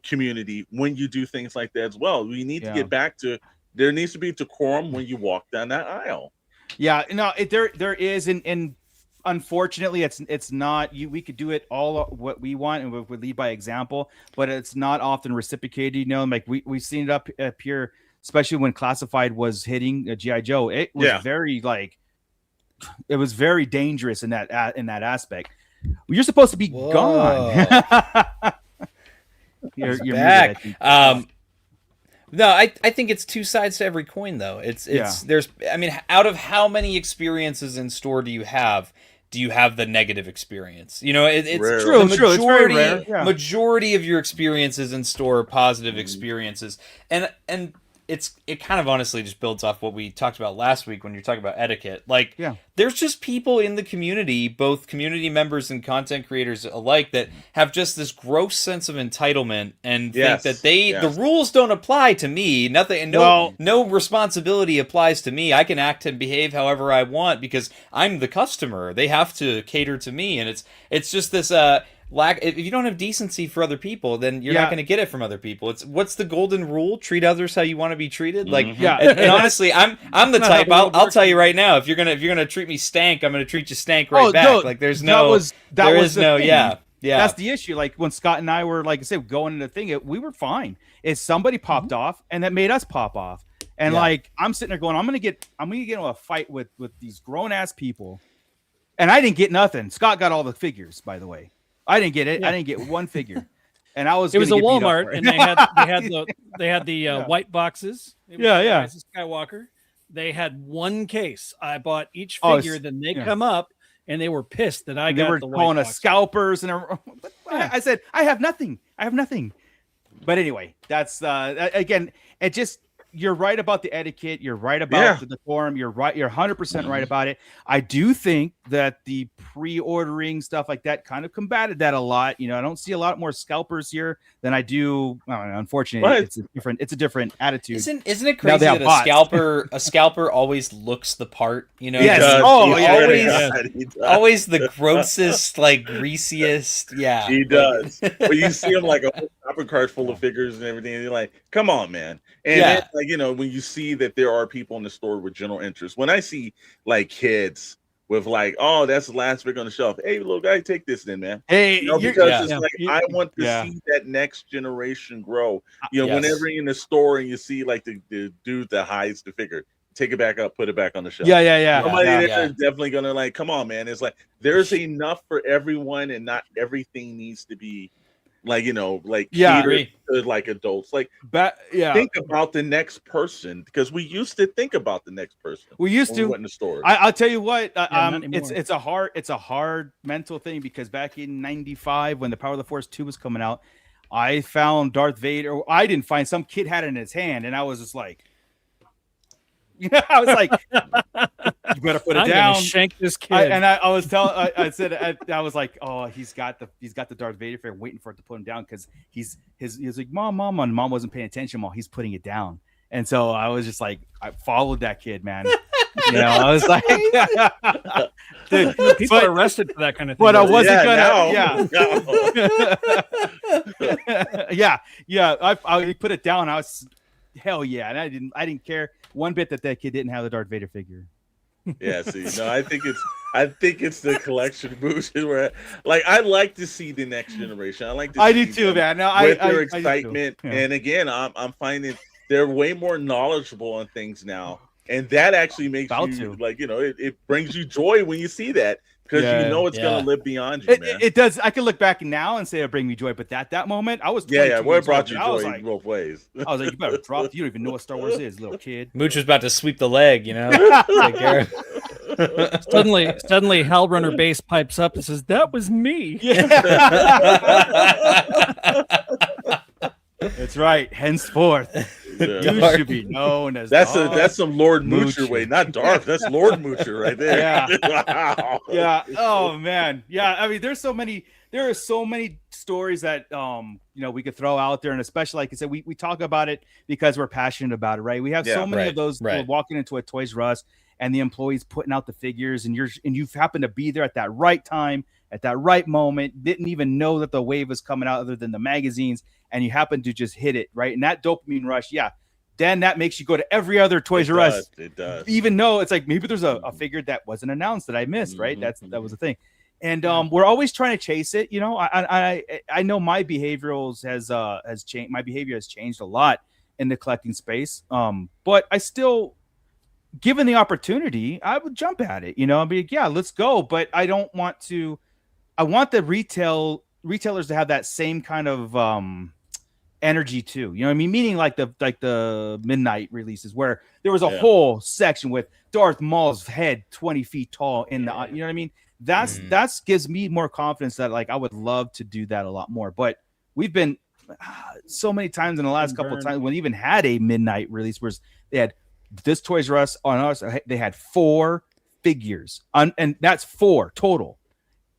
community when you do things like that as well. We need to get back to, there needs to be decorum when you walk down that aisle. Yeah. No, there is. And unfortunately, it's not. We could do it all what we want, and we lead by example, but it's not often reciprocated. Like we've seen it up here, especially when Classified was hitting G.I. Joe. It was it was very dangerous in that aspect. You're supposed to be gone. You're back. Muted, No, I think it's two sides to every coin, though. There's, I mean, out of how many experiences in store do you have the negative experience? You know, it's true. True. It's very rare. Yeah. Majority of your experiences in store are positive experiences, and it kind of honestly just builds off what we talked about last week when you're talking about etiquette. Like, there's just people in the community, both community members and content creators alike, that have just this gross sense of entitlement and think that the rules don't apply to me. Nothing, no responsibility applies to me. I can act and behave however I want because I'm the customer. They have to cater to me, and it's just this lack. If you don't have decency for other people, then you're not going to get it from other people. It's what's the golden rule? Treat others how you want to be treated. Like, and honestly, I'm the type. I'll tell you right now. If you're gonna treat me stank, I'm gonna treat you stank right back. No, like that's the issue. Like when Scott and I were, like I said, going into the thing, we were fine. Is somebody popped off, and that made us pop off. And like I'm sitting there going, I'm gonna get into a fight with these grown ass people, and I didn't get nothing. Scott got all the figures, by the way. I didn't get it. I didn't get one figure, and I was. It was a Walmart, and they had the white boxes. Rise of Skywalker. They had one case. I bought each figure. Then they come up, and they were pissed that I got the white calling box. us scalpers, and I said I have nothing. But anyway, that's again. It just. You're right about the etiquette. You're right about the decorum. You're right. You're 100% right about it. I do think that the pre-ordering stuff like that kind of combated that a lot. You know, I don't see a lot more scalpers here than I do. Unfortunately, it's a different attitude. Isn't it crazy that a scalper always looks the part? You know, always the grossest, like greasiest. Yeah, he does. But you see him like a whole shopping cart full of figures and everything, and you're like, come on, man. And then, like, you know, when you see that there are people in the store with general interest, when I see like kids with like, oh, that's the last figure on the shelf. Hey, little guy, take this then, man. Hey, because it's like I want to see that next generation grow. You know, whenever you're in the store and you see like the dude that hides the figure, take it back up, put it back on the shelf. Somebody there is definitely gonna like, come on, man. It's like there's enough for everyone, and not everything needs to be. Like, you know, like catered to like adults. Like, think about the next person, because we used to think about the next person. We used to. We went in the store. I'll tell you what. It's a hard mental thing, because back in '95 when the Power of the Force 2 was coming out, I found Darth Vader. Or I didn't find, some kid had it in his hand, and I was just like, I was like, you better put it down. Shank this kid. I was like, oh, he's got the Darth Vader figure, waiting for it to put him down, because he's like, mom, and mom wasn't paying attention while he's putting it down. And so I was just like, I followed that kid, man. You know, I was like, dude, people are arrested for that kind of thing. But I wasn't I put it down. I was, hell yeah, and I didn't care one bit that kid didn't have the Darth Vader figure. Yeah, see, no, I think it's the collection boost where, like, I like to see the next generation. I do too, man. No, their excitement, and again, I'm finding they're way more knowledgeable on things now, and that actually makes you like, you know, it brings you joy when you see that, because you know it's gonna live beyond you, man. It does. I can look back now and say it bring me joy, but that moment, I was well, it brought you joy in both ways. I was like, you better drop. You don't even know what Star Wars is, little kid. Mooch was about to sweep the leg, you know. Suddenly, Hellrunner bass pipes up and says, "That was me." That's right. Henceforth, you should be known as. That's some Lord Moocher way, not Darth. That's Lord Moocher right there. Yeah. Wow. Yeah. Oh man. Yeah. I mean, there are so many stories that you know, we could throw out there, and especially, like I said, we talk about it because we're passionate about it, right? We have so many of those walking into a Toys R Us, and the employees putting out the figures, and you've happened to be there at that right time, at that right moment, didn't even know that the wave was coming out other than the magazines, and you happen to just hit it, right? And that dopamine rush, then that makes you go to every other Toys R Us. It does. Even though it's like, maybe there's a figure that wasn't announced that I missed, right? That was the thing. And we're always trying to chase it. You know, I know my behaviors has changed. My behavior has changed a lot in the collecting space. But I still, given the opportunity, I would jump at it. You know, I'd be like, yeah, let's go. But I don't want to. I want the retailers to have that same kind of energy too. You know what I mean? Meaning like the midnight releases where there was a whole section with Darth Maul's head 20 feet tall in the, you know what I mean? That's gives me more confidence that like I would love to do that a lot more. But we've been so many times in the last couple of times when we even had a midnight release where they had this Toys R Us on us, they had 4 figures and that's 4 total.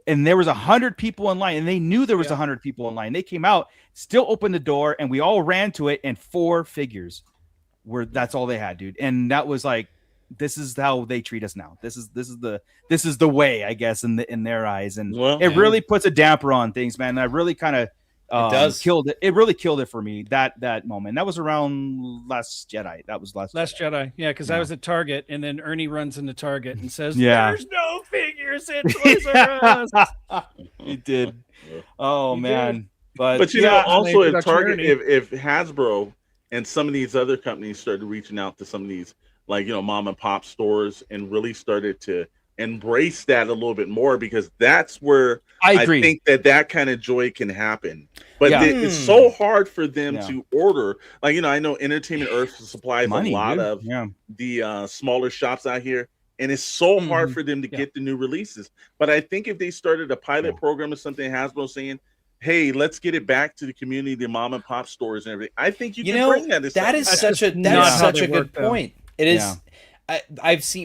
And there was 100 people in line, and they knew there was 100 people in line. They came out, still opened the door, and we all ran to it. And 4 figures that's all they had, dude. And that was like, this is how they treat us now. This is the way, I guess, in their eyes. And it really puts a damper on things, man. I really kind of killed it. It really killed it for me that moment. That was around Last Jedi. That was Last Jedi. Yeah, because I was at Target, and then Ernie runs into Target and says, "There's no figures in Toys R Us." He did. Oh man. Did. But you know, also at Target, if Hasbro and some of these other companies started reaching out to some of these like mom and pop stores and really started to embrace that a little bit more, because that's where I think that kind of joy can happen. But it's so hard for them to order. Like, I know Entertainment Earth supplies a lot of the smaller shops out here, and it's so hard for them to get the new releases. But I think if they started a pilot program or something, Hasbro saying, hey, let's get it back to the community, the mom and pop stores and everything, I think you can bring that. That is such a good point. It is.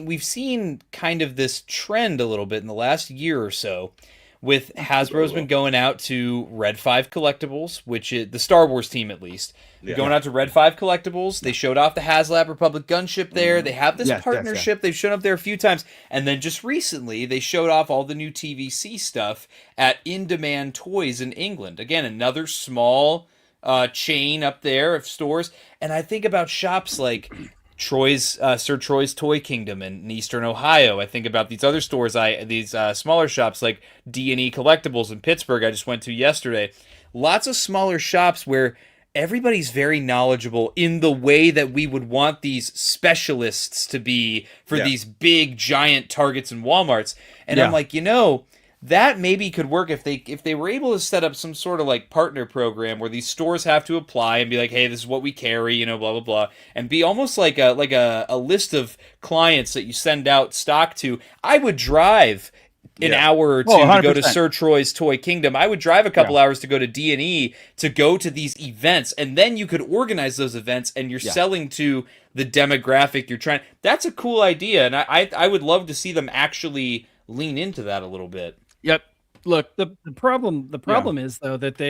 We've seen kind of this trend a little bit in the last year or so, with Hasbro's been going out to Red 5 Collectibles, which is the Star Wars team at least. Going out to Red 5 Collectibles. They showed off the HasLab Republic gunship there. They have this partnership. They've shown up there a few times. And then just recently, they showed off all the new TVC stuff at In Demand Toys in England. Again, another small chain up there of stores. And I think about shops like Sir Troy's Toy Kingdom in Eastern Ohio. I think about these other stores, these smaller shops like D&E Collectibles in Pittsburgh I just went to yesterday. Lots of smaller shops where everybody's very knowledgeable in the way that we would want these specialists to be for these big giant Targets and Walmarts. And I'm like, that maybe could work if they were able to set up some sort of like partner program where these stores have to apply and be like, hey, this is what we carry, blah blah blah, and be almost like a list of clients that you send out stock to. I would drive an hour or two to go to Sir Troy's Toy Kingdom. I would drive a couple hours to go to D&E to go to these events, and then you could organize those events, and you're selling to the demographic you're trying. That's a cool idea, and I would love to see them actually lean into that a little bit. Yep. Look, the problem is though that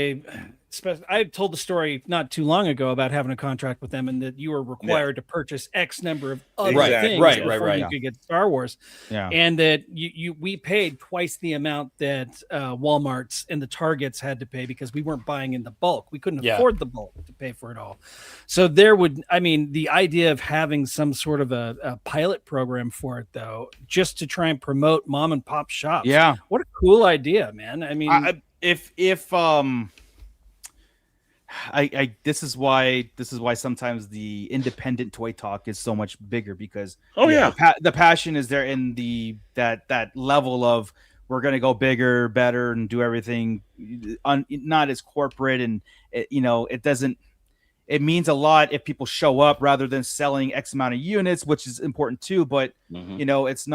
I told the story not too long ago about having a contract with them, and that you were required to purchase X number of other things before you could get Star Wars. Yeah. And that we paid twice the amount that Walmart's and the Targets had to pay because we weren't buying in the bulk. We couldn't afford the bulk to pay for it all. So the idea of having some sort of a pilot program for it though, just to try and promote mom and pop shops. Yeah. What a cool idea, man. I mean, this is why sometimes the independent toy talk is so much bigger, because the passion is there in that level of we're going to go bigger, better, and do everything not as corporate, and it means a lot if people show up rather than selling X amount of units, which is important too, but it's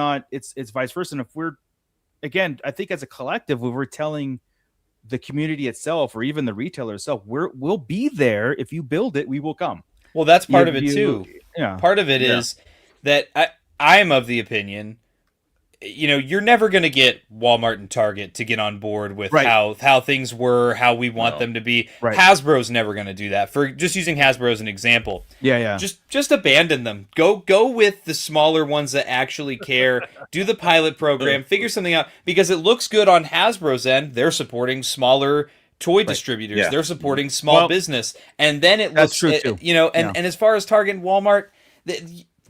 vice versa. And if we're, again, I think as a collective, we're telling the community itself or even the retailer itself, we'll be there. If you build it, we will come. Well, that's part of it too. Yeah. Part of it is that I'm of the opinion, you're never going to get Walmart and Target to get on board with how things were, how we want them to be. Right. Hasbro's never going to do that. For just using Hasbro as an example. Yeah. Just abandon them. Go with the smaller ones that actually care. Do the pilot program. Figure something out, because it looks good on Hasbro's end. They're supporting smaller toy distributors. Yeah. They're supporting small business, and then it looks true too. And as far as Target and Walmart,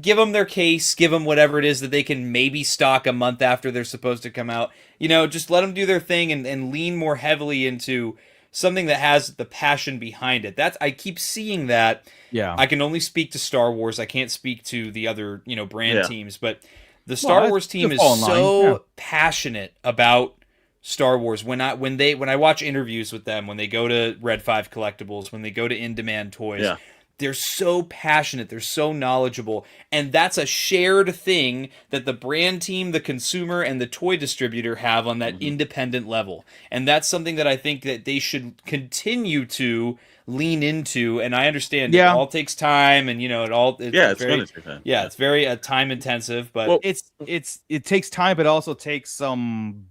give them their case, give them whatever it is that they can maybe stock a month after they're supposed to come out. Just let them do their thing and lean more heavily into something that has the passion behind it. I keep seeing that. Yeah. I can only speak to Star Wars. I can't speak to the other, brand teams, but the Star Wars team is so passionate about Star Wars. When I watch interviews with them, when they go to Red 5 Collectibles, when they go to In Demand Toys, they're so passionate, they're so knowledgeable, and that's a shared thing that the brand team, the consumer, and the toy distributor have on that independent level. And that's something that I think that they should continue to lean into. And I understand it all takes time, and it's very, it's very time intensive, but it takes time, but also takes some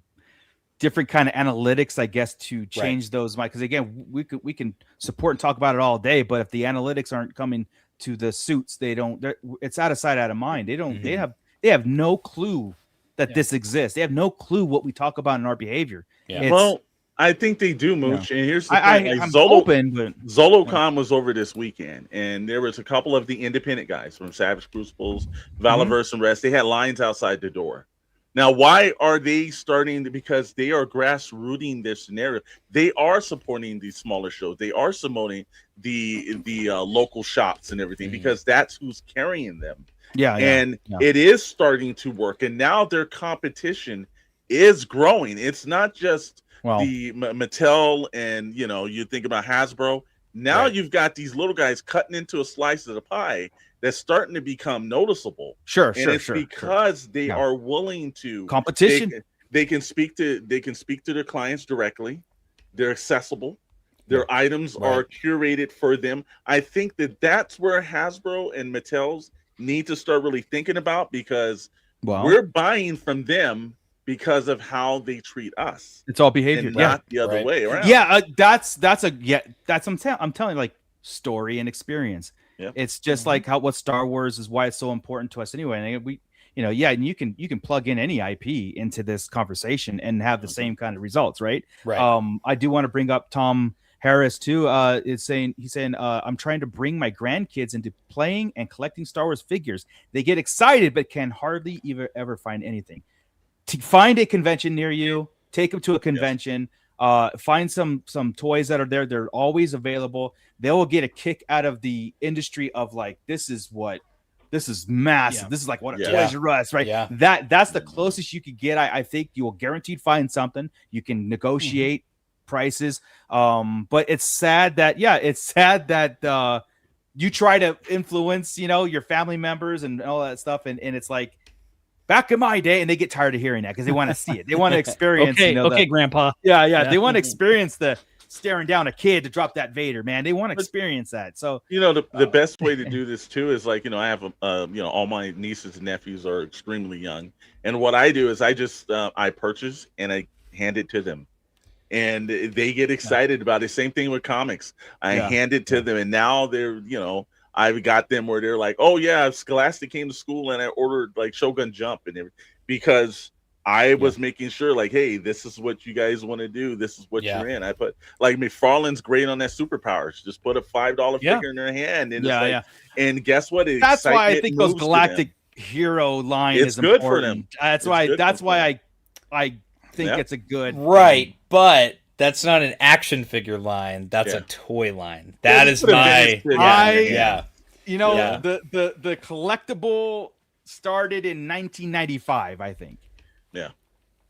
different kind of analytics, I guess, to change those. Because again, we can support and talk about it all day, but if the analytics aren't coming to the suits, it's out of sight, out of mind. They have no clue that this exists. They have no clue what we talk about in our behavior. Well, I think they do, Mooch. And here's the thing. I'm hoping, but ZoloCon was over this weekend, and there was a couple of the independent guys from Savage Crucibles, Valaverse, and rest. They had lines outside the door. Now, why are they starting to? Because they are grassrooting this scenario. They are supporting these smaller shows. They are supporting the local shops and everything because that's who's carrying them. It is starting to work. And now their competition is growing. It's not just the Mattel and you think about Hasbro. Now you've got these little guys cutting into a slice of the pie that's starting to become noticeable. Because they are willing to competition. They can speak to their clients directly. They're accessible. Their items are curated for them. I think that's where Hasbro and Mattel's need to start really thinking about, because we're buying from them because of how they treat us. It's all behavior, not the other way around. I'm telling you, like, story and experience. It's just like what Star Wars is, why it's so important to us anyway. And and you can plug in any IP into this conversation and have the same kind of results, right? I do want to bring up Tom Harris too. He's saying I'm trying to bring my grandkids into playing and collecting Star Wars figures. They get excited but can hardly ever find anything. To find a convention near you, take them to a convention. Find some toys that are there. They're always available. They will get a kick out of the industry of like, this is massive. This is like what a Toys R Us, right? That's the closest you could get. I think you will guaranteed find something. You can negotiate prices. But it's sad that you try to influence, your family members and all that stuff. And it's like, back in my day, and they get tired of hearing that because they want to see it. They want to experience. Grandpa. They want to experience the staring down a kid to drop that Vader, man. They want to experience that. So the best way to do this too is like, I have all my nieces and nephews are extremely young, and what I do is I just I purchase and I hand it to them, and they get excited about it. Same thing with comics. I hand it to them, and now they're I've got them where they're like, oh yeah, Scholastic came to school and I ordered like Shogun Jump and everything, because I was making sure like, hey, this is what you guys want to do. This is what you're in. I put like McFarlane's great on that Superpowers. Just put a $5 figure in their hand. And and guess what? That's why I think those Galactic Hero line is good important. For them. That's why I think it's a good but that's not an action figure line. That's a toy line. That is my the collectible started in 1995, I think.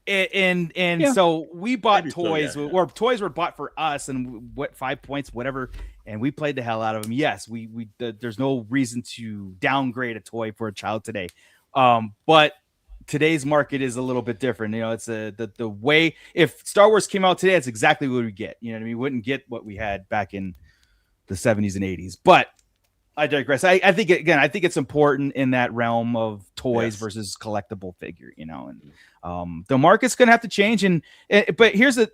And so we bought toys, or toys were bought for us, and 5 points, whatever, and we played the hell out of them. Yes, there's no reason to downgrade a toy for a child today. But today's market is a little bit different. It's the way, if Star Wars came out today, that's exactly what we get. We wouldn't get what we had back in the 70s and 80s. But I digress. I think it's important in that realm of toys versus collectible figure. And the market's gonna have to change. But here's and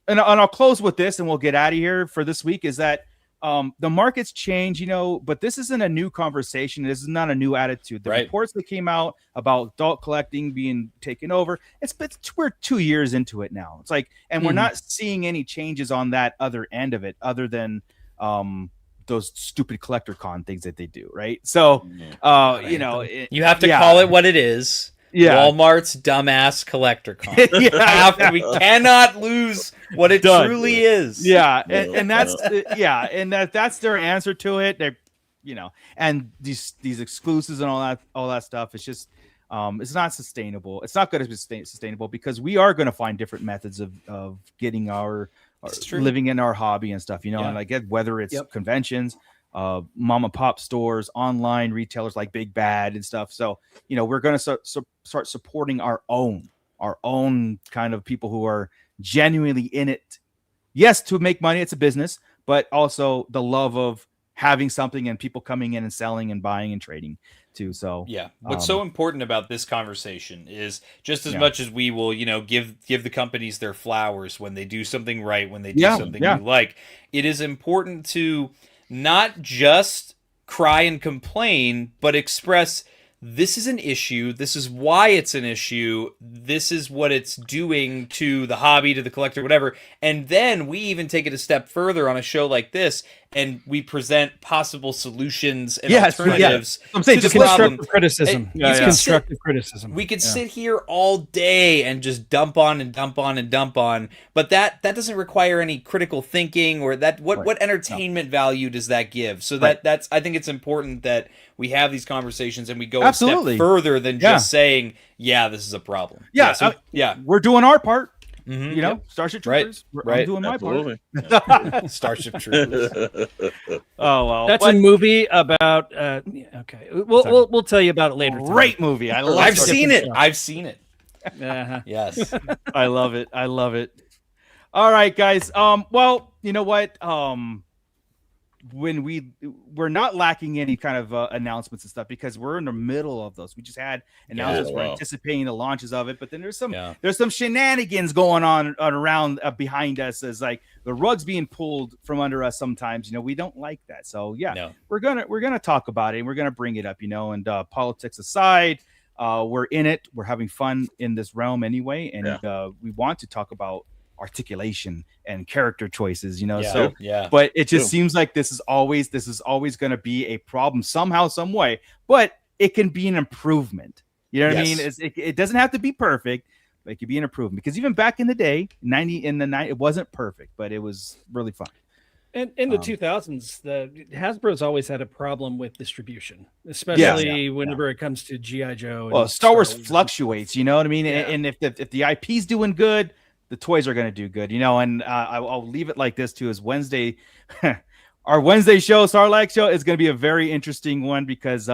I'll close with this, and we'll get out of here for this week. Is that the market's change, but this isn't a new conversation. This is not a new attitude. The reports that came out about adult collecting being taken over, we're 2 years into it now. It's like, and we're not seeing any changes on that other end of it, other than those stupid collector con things that they do, right? So, you have to call it what it is. Walmart's dumbass collector con. We cannot lose what it truly is. And that's that's their answer to it. They're and these exclusives and all that stuff. It's just It's not sustainable. It's not going to be sustainable because we are going to find different methods of getting our living in our hobby and stuff, and like whether it's conventions, mom and pop stores, online retailers like Big Bad and stuff. So, we're going to start supporting our own kind of people who are genuinely in it. Yes, to make money. It's a business, but also the love of having something and people coming in and selling and buying and trading too. So what's so important about this conversation is just as much as we will, give the companies their flowers when they do something right, when they do something we like, it is important to not just cry and complain, but express this is an issue. This is why it's an issue. This is what it's doing to the hobby, to the collector, whatever. And then we even take it a step further on a show like this, and we present possible solutions and alternatives. I'm saying just constructive criticism. Constructive criticism. We could sit here all day and just dump on and dump on and dump on, but that doesn't require any critical thinking or that. What entertainment value does that give? So that's I think it's important that we have these conversations and we go a step further than just saying, this is a problem. We're doing our part. Starship Troopers. I'm doing my part. Starship Troopers. Oh well, that's a movie about. Okay, we'll tell you about it later. Great movie. I've seen it. Yes, I love it. All right, guys. Well, you know what? When we're not lacking any kind of announcements and stuff because we're in the middle of those. We just had announcements. We're anticipating the launches of it, but then there's some shenanigans going on around behind us, as like the rug's being pulled from under us sometimes. We don't like that. So we're gonna talk about it and we're gonna bring it up. And politics aside, we're in it. We're having fun in this realm anyway, and we want to talk about articulation and character choices, but it just seems like this is always going to be a problem somehow, some way, but it can be an improvement. You know what I mean? It doesn't have to be perfect, but it could be an improvement, because even back in the day, it wasn't perfect, but it was really fun. And in the 2000s, Hasbro's always had a problem with distribution, especially whenever it comes to G.I. Joe. Well, Star Wars fluctuates, you know what I mean? And if the IP's doing good, the toys are going to do good, and I'll leave it like this too, is Wednesday. Our Wednesday show, Sarlacc show, is going to be a very interesting one because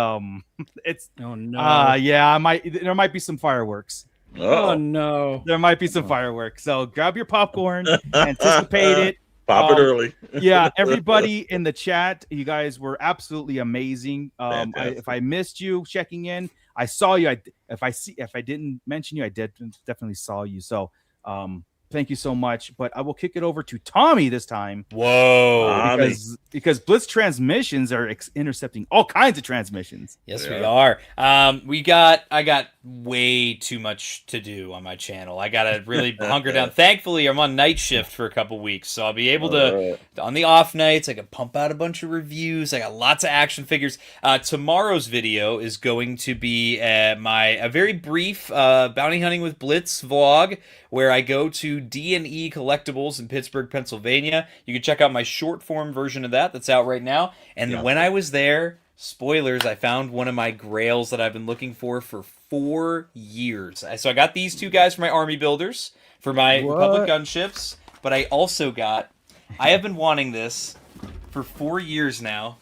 it's there might be some fireworks. Oh no, there might be some fireworks. So grab your popcorn, anticipate it. Pop it early. Everybody in the chat, you guys were absolutely amazing. If I missed you checking in, I saw you. If I didn't mention you, I definitely saw you. So. Thank you so much, but I will kick it over to Tommy this time. Whoa! Because Blitz transmissions are intercepting all kinds of transmissions. Yes, we are. I got way too much to do on my channel. I gotta really hunker down. Thankfully, I'm on night shift for a couple weeks, so I'll be able to on the off nights. I can pump out a bunch of reviews. I got lots of action figures. Tomorrow's video is going to be a very brief bounty hunting with Blitz vlog, where I go to D&E Collectibles in Pittsburgh, Pennsylvania. You can check out my short form version of that. That's out right now. And when I was there, spoilers, I found one of my grails that I've been looking for 4 years. So I got these two guys for my army builders, for my Republic gunships, but I have been wanting this for 4 years now,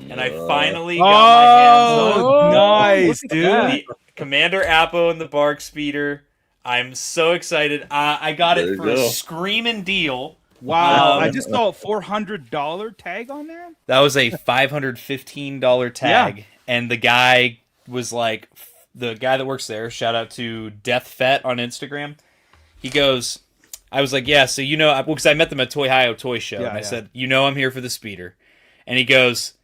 and I finally got my hands on. Nice, dude. Commander Appo and the Bark Speeder. I'm so excited. I got it for a screaming deal. Wow. I just saw a $400 tag on there. That was a $515 tag. And the guy was like, the guy that works there, shout out to Death Fett on Instagram. He goes, I was like, so because I met them at Toy Show. And I said, I'm here for the speeder. And he goes,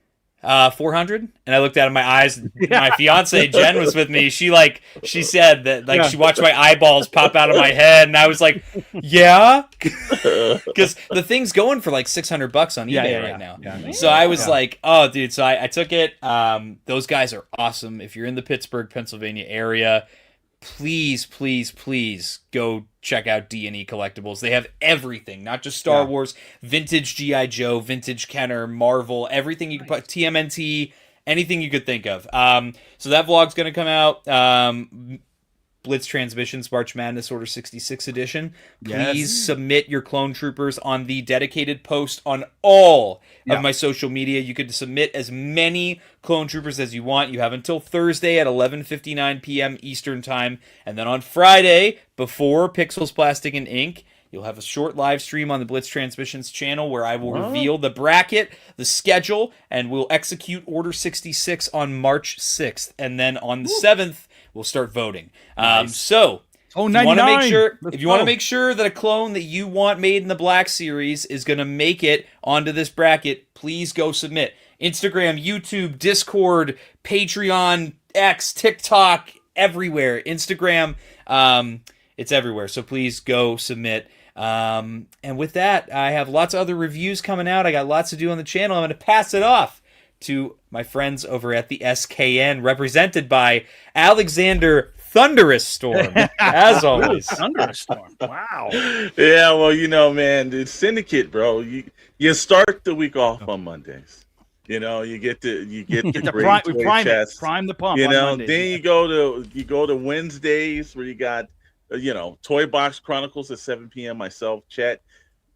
400, and I looked out of my eyes. My fiance Jen was with me. She said that she watched my eyeballs pop out of my head, and I was like, because the thing's going for like $600 on eBay right now. So I was like, oh dude. So I took it. Those guys are awesome. If you're in the Pittsburgh, Pennsylvania area, please go check out D&E Collectibles. They have everything, not just Star Wars, vintage G.I. Joe, vintage Kenner, Marvel, everything you can put, TMNT, anything you could think of. So that vlog's going to come out. Blitz Transmissions March Madness Order 66 edition. Please submit your clone troopers on the dedicated post on all of my social media. You could submit as many clone troopers as you want. You have until Thursday at 11:59 p.m. Eastern Time. And then on Friday, before Pixels, Plastic, and Ink, you'll have a short live stream on the Blitz Transmissions channel where I will reveal the bracket, the schedule, and we'll execute Order 66 on March 6th. And then on the 7th, we'll start voting. So if you want to make sure that a clone that you want made in the Black Series is going to make it onto this bracket, please go submit. Instagram, YouTube, Discord, Patreon, X, TikTok, everywhere. Instagram, it's everywhere. So please go submit. And with that, I have lots of other reviews coming out. I got lots to do on the channel. I'm going to pass it off to my friends over at the SKN, represented by Alexander Thunderous Storm, as always. Thunderous Storm. Wow. Yeah, well, man, the Syndicate, bro. You start the week off on Mondays. You get the great ToyChest. Prime the pump. Then you go to Wednesdays where you got Toy Box Chronicles at 7 p.m. Myself, Chet,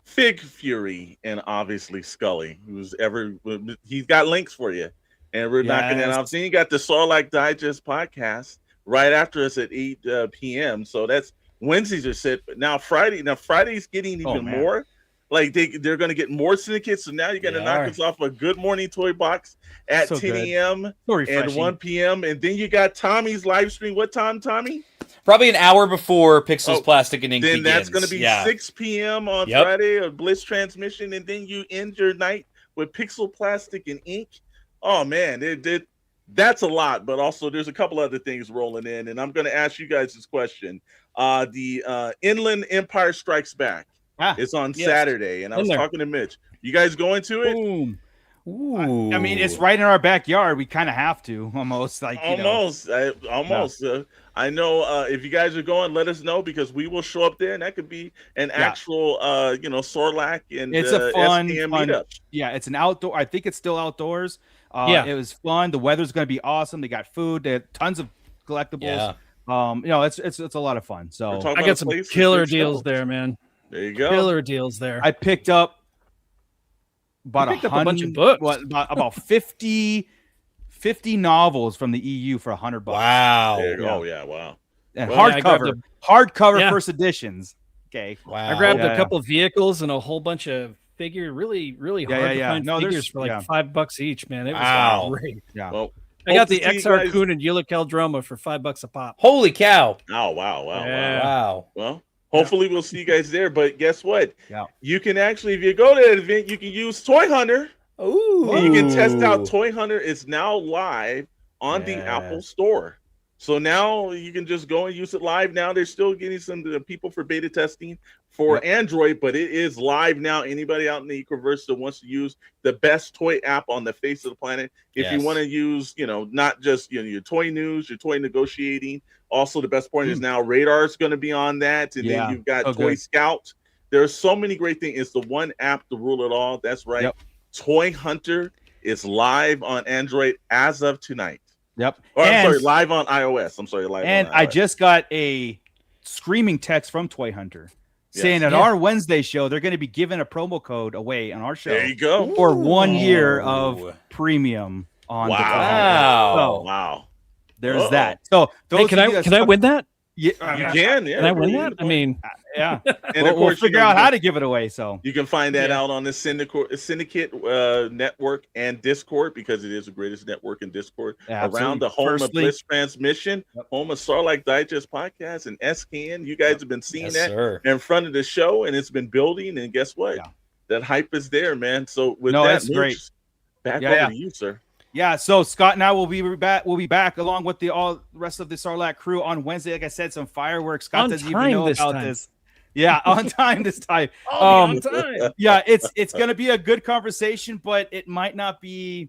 Fig Fury, and obviously Scully, he's got links for you, and we're knocking that out. Then you got the Sarlacc Digest podcast right after us at 8 p.m. So that's Wednesdays are set. But now Friday's getting even more. Like they're going to get more syndicates. So now you're going to knock us off a Good Morning Toy Box at 10 a.m. and 1 p.m. And then you got Tommy's live stream. What time, Tommy? Probably an hour before Pixels, Plastic, and Ink then begins. That's going to be 6 p.m. on Friday, a Blitz Transmission, and then you end your night with Pixel, Plastic, and Ink. Oh, man, that's a lot, but also there's a couple other things rolling in, and I'm going to ask you guys this question. The Inland Empire Strikes Back is on Saturday, and I was talking to Mitch. You guys going to it? Boom. Ooh. I mean, it's right in our backyard. We kind of have to, almost. Almost. I know if you guys are going, let us know, because we will show up there, and that could be an actual, Sarlacc and it's a fun meetup. Yeah, it's an outdoor. I think it's still outdoors. It was fun. The weather's going to be awesome. They got food. They had tons of collectibles. It's a lot of fun. So I got some killer deals there, man. There you go. Killer deals there. I picked up about a bunch of books. About 50 novels from the EU for $100. Wow. Oh yeah, wow. And hardcover first editions. Okay. Wow. I grabbed a couple of vehicles and a whole bunch of really hard to find figures for like $5 each, man. It was great. Yeah. Well, I got the XR Coon and Eula Caldroma for $5 a pop. Holy cow. Oh, wow. Wow. Well, hopefully we'll see you guys there. But guess what? Yeah. You can actually, if you go to that event, you can use Toy Hunter. Ooh. And you can test out Toy Hunter. It's now live on the Apple Store. So now you can just go and use it live. Now they're still getting some people for beta testing for Android, but it is live now. Anybody out in the Ecoverse that wants to use the best toy app on the face of the planet, if you want to use, not just your toy news, your toy negotiating. Also, the best point is now Radar is going to be on that, and then you've got Toy Scout. There's so many great things. It's the one app to rule it all. That's right. Yep. Toy Hunter is live on Android as of tonight. Yep. Live on iOS. And I just got a screaming text from Toy Hunter saying at our Wednesday show, they're going to be giving a promo code away on our show. There you go. For 1 year of premium on the Wow. There's that. So can I win that? Yeah, you can. Yeah. Can I win that? I mean, yeah. And of course, we'll figure out how to give it away. So you can find that out on the Syndicate network and Discord, because it is the greatest network in Discord around the home of Blitz Transmission, home of Sarlacc Digest podcast, and SKN. You guys have been seeing in front of the show, and it's been building. And guess what? Yeah. That hype is there, man. So with that's great. Back over to you, sir. Yeah, so Scott and I will be back. We'll be back along with the rest of the Sarlacc crew on Wednesday. Like I said, some fireworks. Scott doesn't even know about this. Yeah, on time this time. On time. Yeah, it's gonna be a good conversation, but it might not be.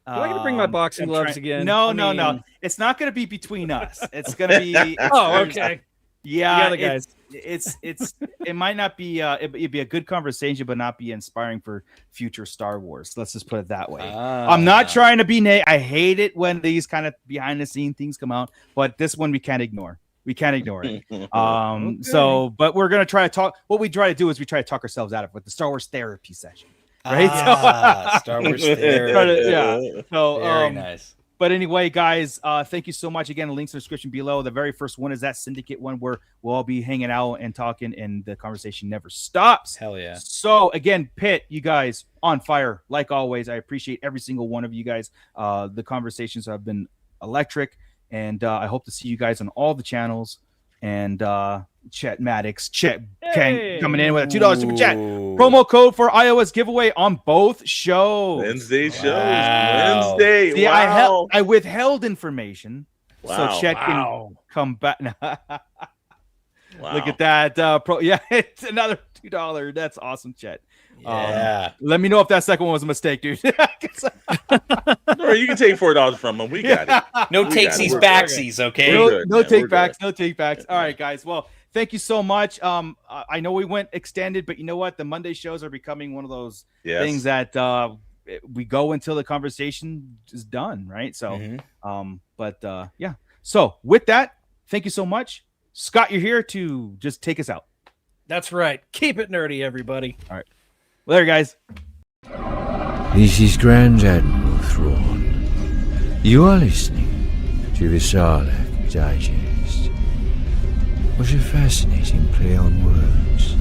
Am I gonna bring my boxing gloves again? No. It's not gonna be between us. It's gonna be. Oh, okay. Yeah, guys. it might not be it'd be a good conversation, but not be inspiring for future Star Wars. Let's just put it that way. I'm not trying to be I hate it when these kind of behind the scene things come out, but this one we can't ignore. We can't ignore it. Okay. So, but we're gonna try to talk. What we try to do is we try to talk ourselves out of it with the Star Wars therapy session, right? Star Wars therapy. Yeah. So very nice. But anyway, guys, thank you so much. Again, links in the description below. The very first one is that Syndicate one where we'll all be hanging out and talking, and the conversation never stops. Hell yeah. So again, Pitt, you guys on fire like always. I appreciate every single one of you guys. The conversations have been electric. And I hope to see you guys on all the channels. And Chet Maddox, Chet Kang coming in with a $2 super chat. Promo code for iOS giveaway on both shows. Wednesday shows. Wow. Wednesday. See, I withheld information so Chet can come back. Look at that. It's another $2. That's awesome, Chet. Yeah. Let me know if that second one was a mistake, dude. Or you can take $4 from him. We got it. No takesies, backsies, okay? No take backs. No take backs. All right, guys. Well, thank you so much. I know we went extended, but you know what? The Monday shows are becoming one of those things that we go until the conversation is done, right? So, yeah. So with that, thank you so much. Scott, you're here to just take us out. That's right. Keep it nerdy, everybody. All right. Well, there, guys. This is Grand Admiral Thrawn. You are listening to the Sarlacc Digest. What a fascinating play on words.